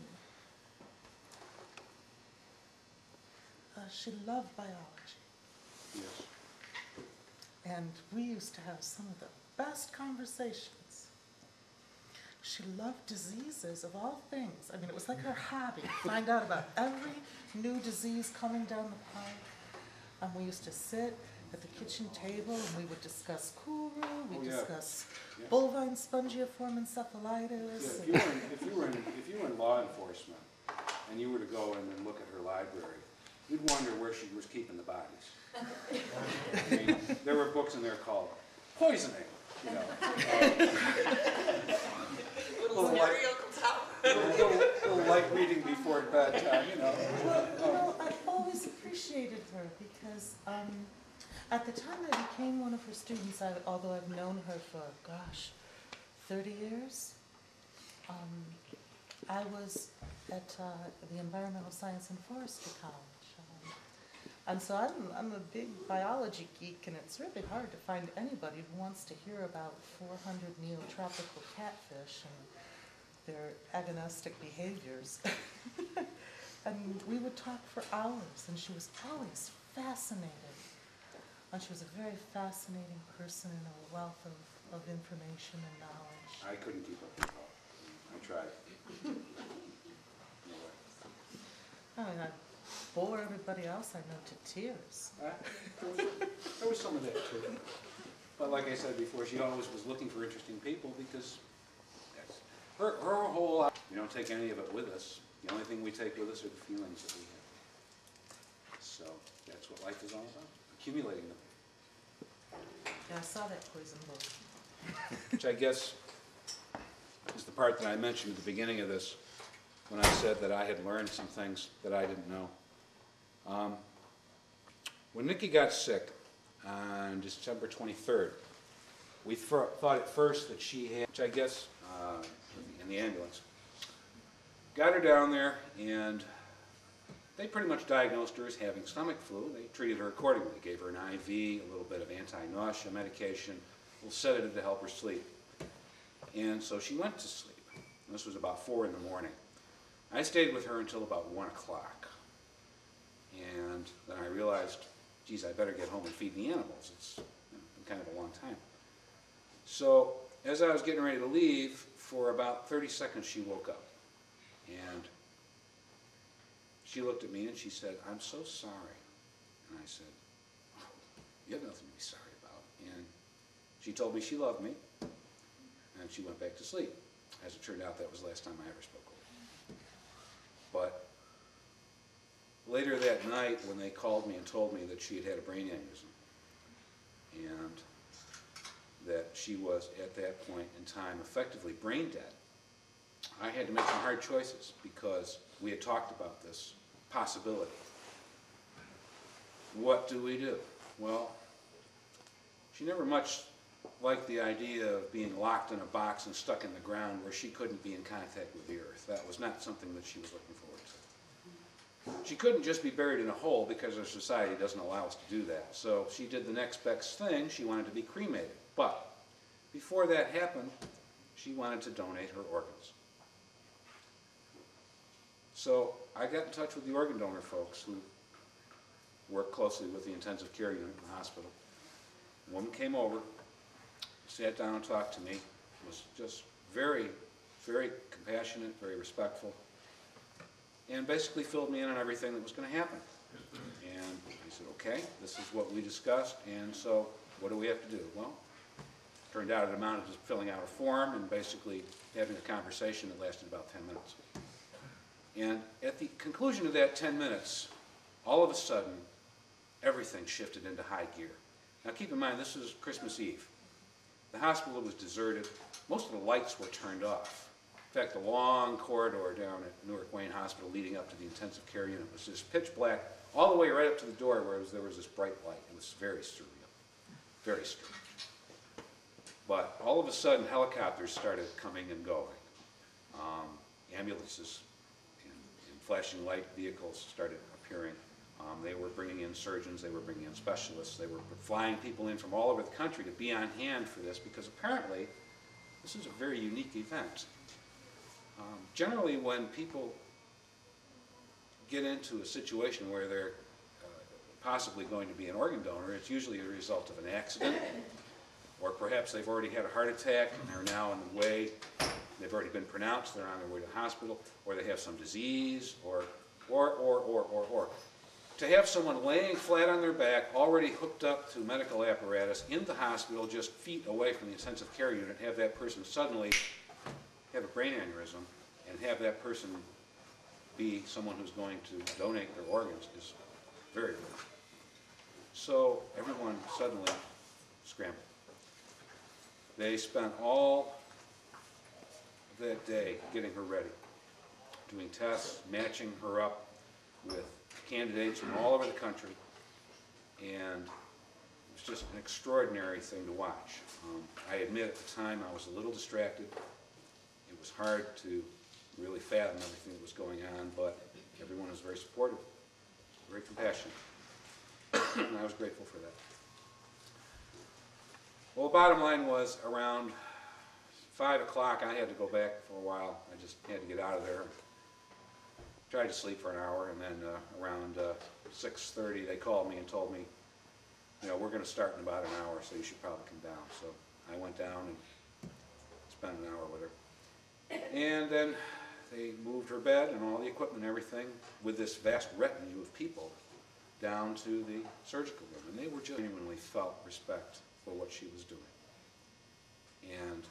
she loved biology. Yes. And we used to have some of the best conversations. She loved diseases of all things. I mean, it was like her hobby, find out about every new disease coming down the pike. And we used to sit at the kitchen table and we would discuss kuru, discuss bovine spongiform encephalitis. Yeah, if you were in law enforcement and you were to go in and look at her library, you'd wonder where she was keeping the bodies. I mean, there were books in there called Poisoning, you know. Little light reading before bedtime, you know. Well, you know, I always appreciated her because at the time I became one of her students, although I've known her for, gosh, 30 years, I was at the Environmental Science and Forestry College. And so I'm a big biology geek, and it's really hard to find anybody who wants to hear about 400 neotropical catfish and their agonistic behaviors. And we would talk for hours, and she was always fascinated. And she was a very fascinating person and a wealth of information and knowledge. I couldn't keep up with it all. I tried. I mean, I bore everybody else I know to tears. There was some of that too. But like I said before, she always was looking for interesting people because that's her whole, we don't take any of it with us. The only thing we take with us are the feelings that we have. So that's what life is all about, accumulating them. Yeah, I saw that poison book. Which I guess is the part that I mentioned at the beginning of this when I said that I had learned some things that I didn't know. When Niki got sick on December 23rd, we thought at first that she had, which I guess in the ambulance, got her down there and they pretty much diagnosed her as having stomach flu. They treated her accordingly, gave her an IV, a little bit of anti-nausea medication, a little sedative to help her sleep. And so she went to sleep. And this was about 4 in the morning. I stayed with her until about 1 o'clock. And then I realized, geez, I better get home and feed the animals. It's been kind of a long time. So as I was getting ready to leave, for about 30 seconds she woke up. And she looked at me and she said, "I'm so sorry." And I said, "Oh, you have nothing to be sorry about." And she told me she loved me. And she went back to sleep. As it turned out, that was the last time I ever spoke with her. But later that night, when they called me and told me that she had had a brain aneurysm, and that she was, at that point in time, effectively brain dead, I had to make some hard choices because we had talked about this possibility. What do we do? Well, she never much liked the idea of being locked in a box and stuck in the ground where she couldn't be in contact with the earth. That was not something that she was looking forward to. She couldn't just be buried in a hole because our society doesn't allow us to do that. So she did the next best thing. She wanted to be cremated. But before that happened, she wanted to donate her organs. So I got in touch with the organ donor folks who work closely with the intensive care unit in the hospital. A woman came over, sat down and talked to me, was just very, very compassionate, very respectful, and basically filled me in on everything that was going to happen. And I said, okay, this is what we discussed, and so what do we have to do? Well, turned out it amounted to filling out a form and basically having a conversation that lasted about 10 minutes. And at the conclusion of that 10 minutes, all of a sudden, everything shifted into high gear. Now keep in mind, this is Christmas Eve. The hospital was deserted. Most of the lights were turned off. In fact, the long corridor down at Newark Wayne Hospital leading up to the intensive care unit was just pitch black, all the way right up to the door where there was this bright light. It was very surreal, very strange. But all of a sudden, helicopters started coming and going. Ambulances and flashing light vehicles started appearing. They were bringing in surgeons, they were bringing in specialists, they were flying people in from all over the country to be on hand for this because apparently this is a very unique event. Generally when people get into a situation where they're possibly going to be an organ donor, it's usually a result of an accident, or perhaps they've already had a heart attack and they're now on the way, they've already been pronounced, they're on their way to the hospital, or they have some disease, or. To have someone laying flat on their back, already hooked up to medical apparatus in the hospital, just feet away from the intensive care unit, have that person suddenly have a brain aneurysm, and have that person be someone who's going to donate their organs is very rare. So everyone suddenly scrambled. They spent all that day getting her ready, doing tests, matching her up with candidates from all over the country, and it was just an extraordinary thing to watch. I admit at the time I was a little distracted. It was hard to really fathom everything that was going on, but everyone was very supportive, very compassionate, and I was grateful for that. Well, the bottom line was around 5 o'clock, I had to go back for a while. I just had to get out of there. Tried to sleep for an hour, and then around 6:30, they called me and told me, you know, we're going to start in about an hour, so you should probably come down. So I went down and spent an hour with her. And then they moved her bed and all the equipment and everything with this vast retinue of people down to the surgical room. And they were genuinely felt respect for what she was doing. And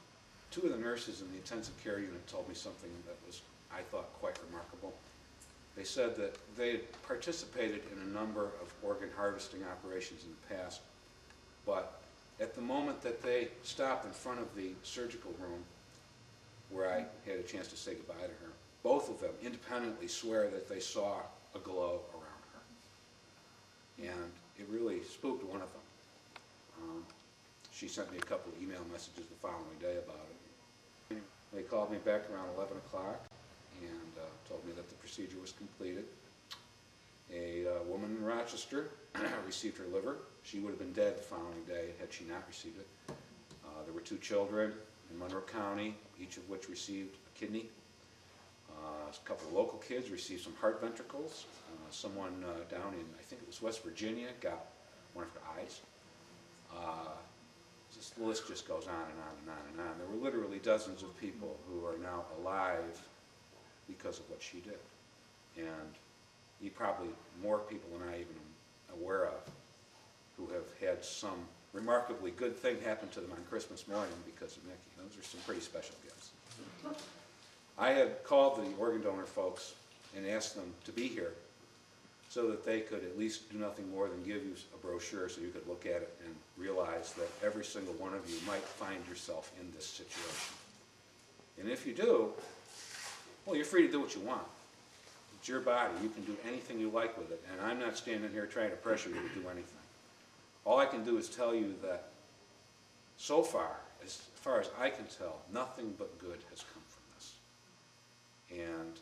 2 of the nurses in the intensive care unit told me something that was, I thought, quite remarkable. They said that they had participated in a number of organ harvesting operations in the past, but at the moment that they stopped in front of the surgical room, where I had a chance to say goodbye to her, both of them independently swear that they saw a glow around her. And it really spooked one of them. She sent me a couple of email messages the following day about it. They called me back around 11 o'clock and told me that the procedure was completed. A woman in Rochester received her liver. She would have been dead the following day had she not received it. There were 2 children in Monroe County, each of which received a kidney. A couple of local kids received some heart ventricles. Someone down in, I think it was West Virginia, got one of her eyes. The list just goes on and on and on and on. There were literally dozens of people who are now alive because of what she did. And probably more people than I even am aware of who have had some remarkably good thing happen to them on Christmas morning because of Niki. Those are some pretty special gifts. I had called the organ donor folks and asked them to be here so that they could at least do nothing more than give you a brochure so you could look at it and realize that every single one of you might find yourself in this situation. And if you do, well, you're free to do what you want. It's your body. You can do anything you like with it, and I'm not standing here trying to pressure you to do anything. All I can do is tell you that so far as I can tell, nothing but good has come from this. And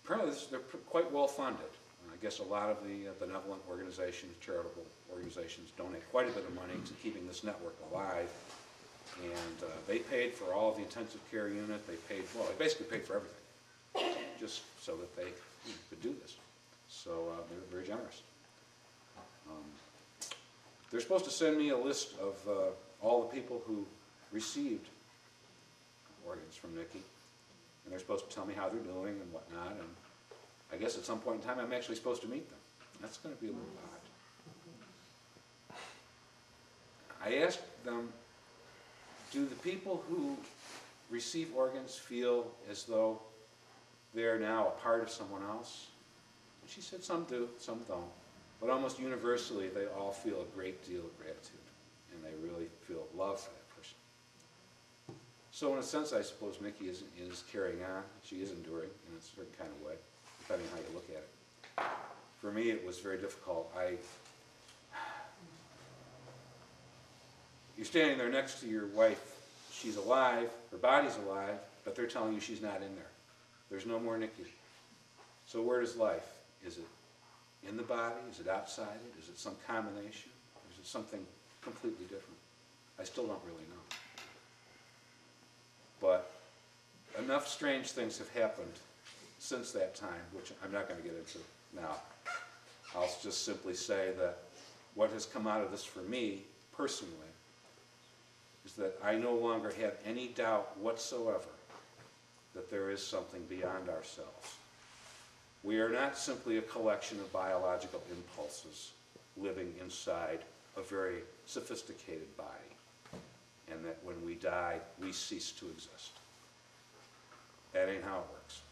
apparently they're quite well funded. I guess a lot of the benevolent organizations, charitable organizations, donate quite a bit of money to keeping this network alive. And they paid for all of the intensive care unit. They basically paid for everything, just so that they could do this. So they're very generous. They're supposed to send me a list of all the people who received organs from Niki, and they're supposed to tell me how they're doing and whatnot. And I guess at some point in time, I'm actually supposed to meet them. That's going to be a little odd. I asked them, do the people who receive organs feel as though they're now a part of someone else? And she said some do, some don't. But almost universally, they all feel a great deal of gratitude, and they really feel love for that person. So in a sense, I suppose Niki is carrying on. She is enduring in a certain kind of way, depending on how you look at it. For me, it was very difficult. You're standing there next to your wife. She's alive, her body's alive, but they're telling you she's not in there. There's no more Niki. So where does life? Is it in the body? Is it outside it? Is it some combination? Or is it something completely different? I still don't really know. But enough strange things have happened since that time, which I'm not going to get into now. I'll just simply say that what has come out of this for me, personally, is that I no longer have any doubt whatsoever that there is something beyond ourselves. We are not simply a collection of biological impulses living inside a very sophisticated body, and that when we die, we cease to exist. That ain't how it works.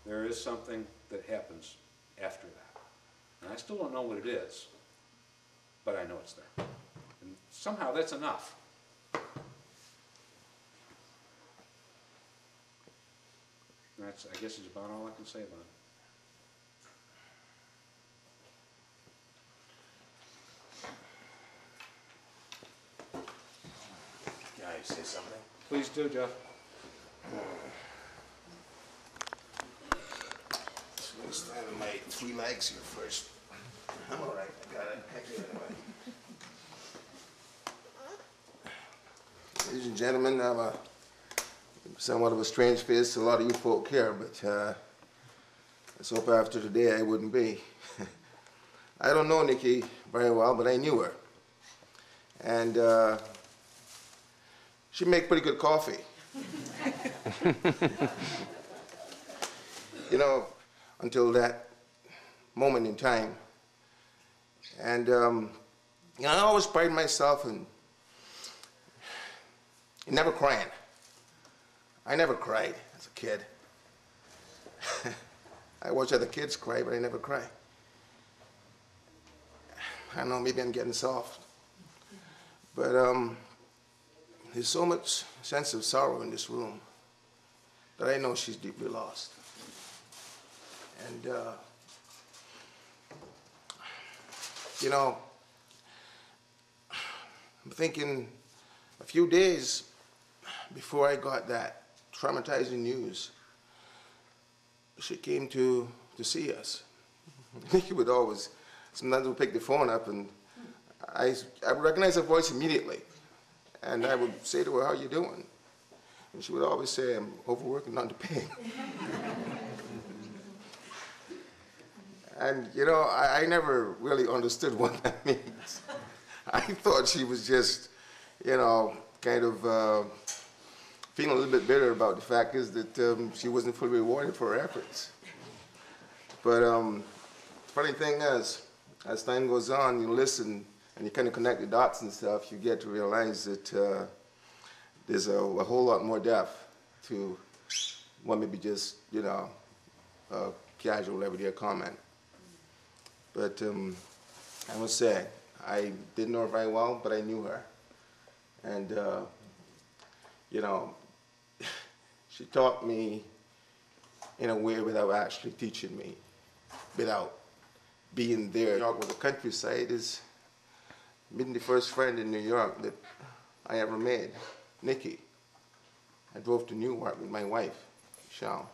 There is something that happens after that. And I still don't know what it is, but I know it's there. And somehow that's enough. That's, I guess, is about all I can say about it. Can I say something? Please do, Jeff. So I'm stand on my 3 legs here first. I'm all right. I got it. Heck yeah, anyway. Ladies and gentlemen, I'm somewhat of a strange face to a lot of you folk here, but let's hope after today I wouldn't be. I don't know Niki very well, but I knew her. And she makes pretty good coffee. You know, until that moment in time. And you know, I always pride myself in never crying. I never cried as a kid. I watch other kids cry, but I never cry. I don't know, maybe I'm getting soft. But there's so much sense of sorrow in this room that I know she's deeply lost. And, you know, I'm thinking a few days before I got that traumatizing news, she came to see us. Niki would always, sometimes would pick the phone up and I would recognize her voice immediately. And I would say to her, how you doing? And she would always say, I'm overworking, underpaid. And, you know, I never really understood what that means. I thought she was just, you know, kind of feeling a little bit bitter about the fact is that she wasn't fully rewarded for her efforts. But the funny thing is, as time goes on, you listen and you kind of connect the dots and stuff, you get to realize that there's a whole lot more depth to what maybe just, you know, a casual everyday comment. But I must say, I didn't know her very well, but I knew her. And, you know, she taught me in a way without actually teaching me, without being there. New York was a countryside, is meeting the first friend in New York that I ever made, Niki. I drove to Newark with my wife, Michelle,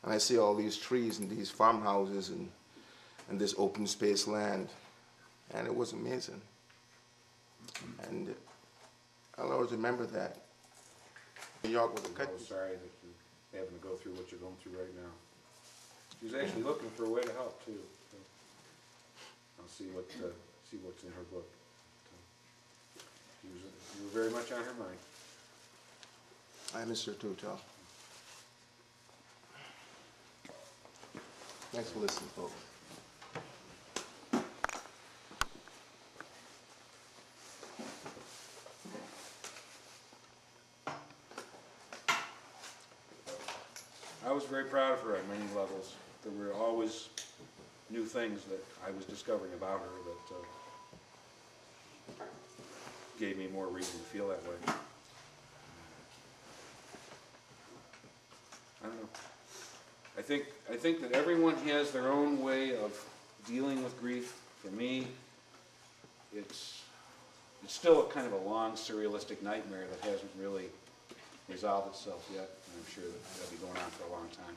and I see all these trees and these farmhouses and this open space land, and it was amazing. And I'll always remember that. New York was a country. I'm sorry that you're having to go through what you're going through right now. She's actually looking for a way to help too. So I'll see what's in her book. You were very much on her mind. I miss her too, Tom. Thanks for listening, folks. I was very proud of her at many levels. There were always new things that I was discovering about her that gave me more reason to feel that way. I don't know. I think that everyone has their own way of dealing with grief. For me, it's still a kind of a long, surrealistic nightmare that hasn't really resolved itself yet. And I'm sure that'll be going on for a long time.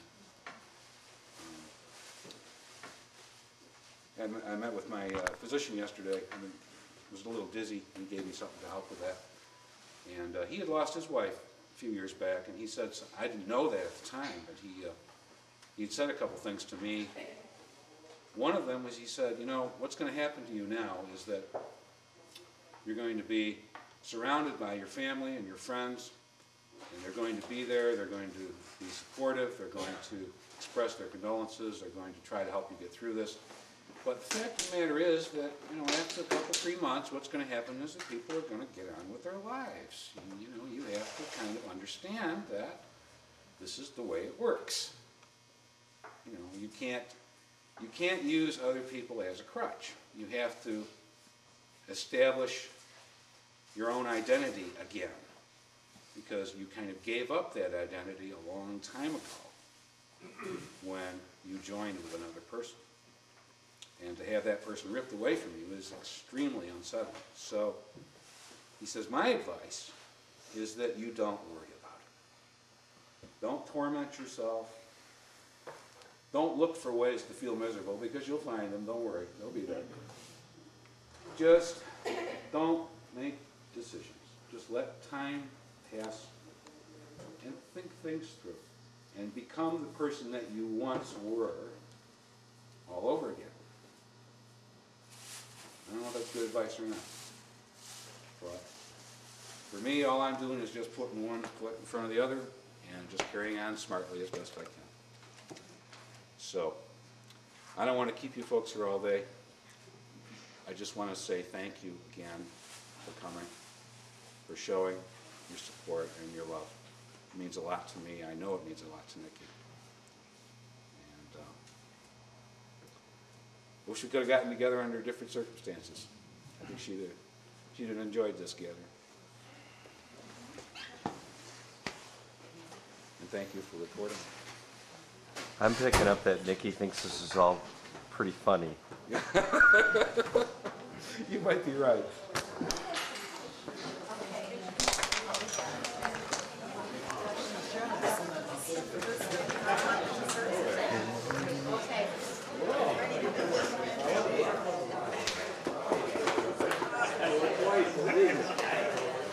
I met with my physician yesterday. I was a little dizzy. He gave me something to help with that. And he had lost his wife a few years back, and he said, I didn't know that at the time, but he'd said a couple things to me. One of them was, he said, you know, what's going to happen to you now is that you're going to be surrounded by your family and your friends, and they're going to be there, they're going to be supportive, they're going to express their condolences, they're going to try to help you get through this. But the fact of the matter is that, you know, after a couple, 3 months, what's going to happen is that people are going to get on with their lives. And, you know, you have to kind of understand that this is the way it works. You know, you can't use other people as a crutch. You have to establish your own identity again, because you kind of gave up that identity a long time ago when you joined with another person. And to have that person ripped away from you is extremely unsettling. So he says, my advice is that you don't worry about it. Don't torment yourself. Don't look for ways to feel miserable, because you'll find them. Don't worry, they'll be there. Just don't make decisions. Just Just let time pass and think things through and become the person that you once were all over again. I don't know if that's good advice or not, but for me, all I'm doing is just putting one foot in front of the other and just carrying on smartly as best I can. So, I don't want to keep you folks here all day. I just want to say thank you again for coming, for showing your support and your love. It means a lot to me. I know it means a lot to Niki. And wish we could have gotten together under different circumstances. I think she'd have enjoyed this gathering. And thank you for reporting. I'm picking up that Niki thinks this is all pretty funny. You might be right.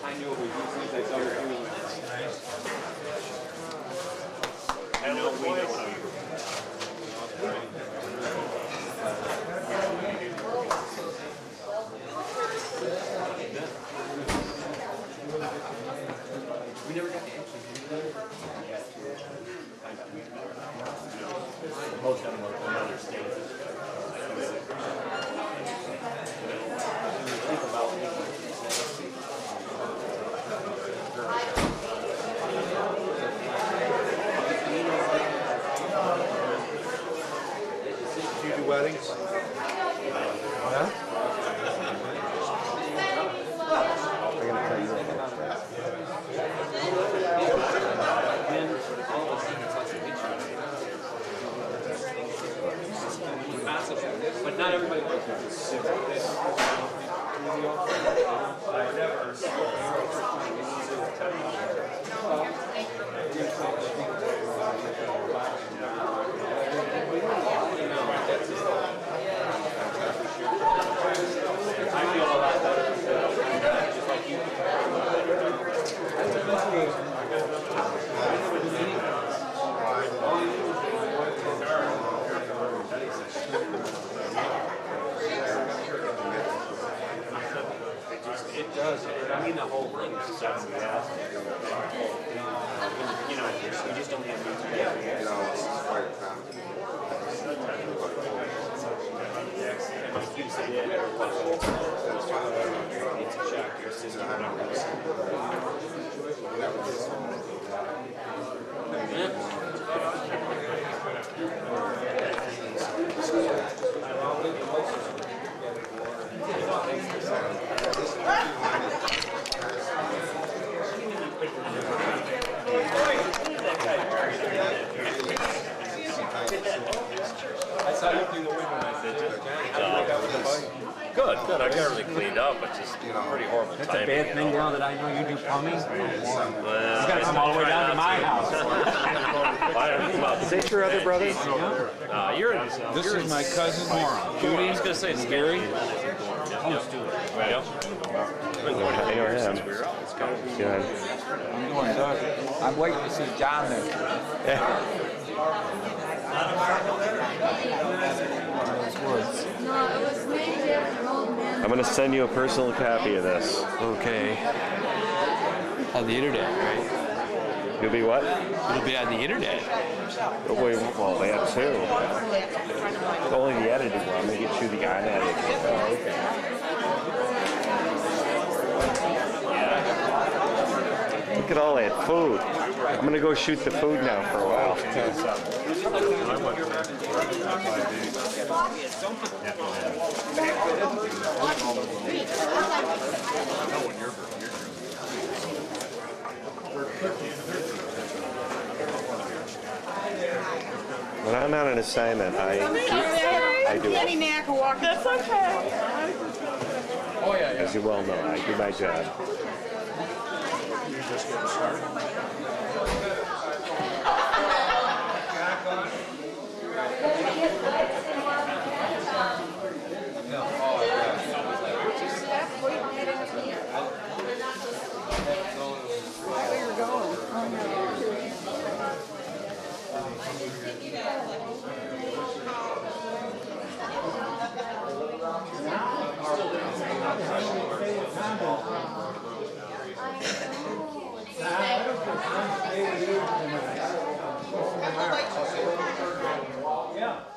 I knew it was usually they come through. I know we know. We never got the answer. Most of them are from other states. Think about Do you do weddings? Huh? I'm gonna tell you about that. But not everybody knows I feel a lot better. Just like you. It does. I mean, the whole thing is so fast. You know, you just don't have to. You know, it's quite a time. Like you said, it's a shock. Your system. I saw you through the window and I said, Good, good. I got everything cleaned up, but just pretty horrible timing. that's a bad thing now that I know you do plumbing. Well, You gotta come all the way down to my house. Is that your other brother? This is my cousin, Judy. I was going to say, it's Gary. Yep. I know him. Good. I'm doing good. I'm waiting to see John there. I'm going to send you a personal copy of this. Okay. On the internet, right? You'll be what? It'll be on the internet. Oh, wait, well, that too. Only the edited one. I'm going to get you the unedited. Oh, okay. Look at all that food. I'm going to go shoot the food now for a while. When I'm on an assignment, I do it. That's okay. As you well know, I do my job. Just getting started. Yeah.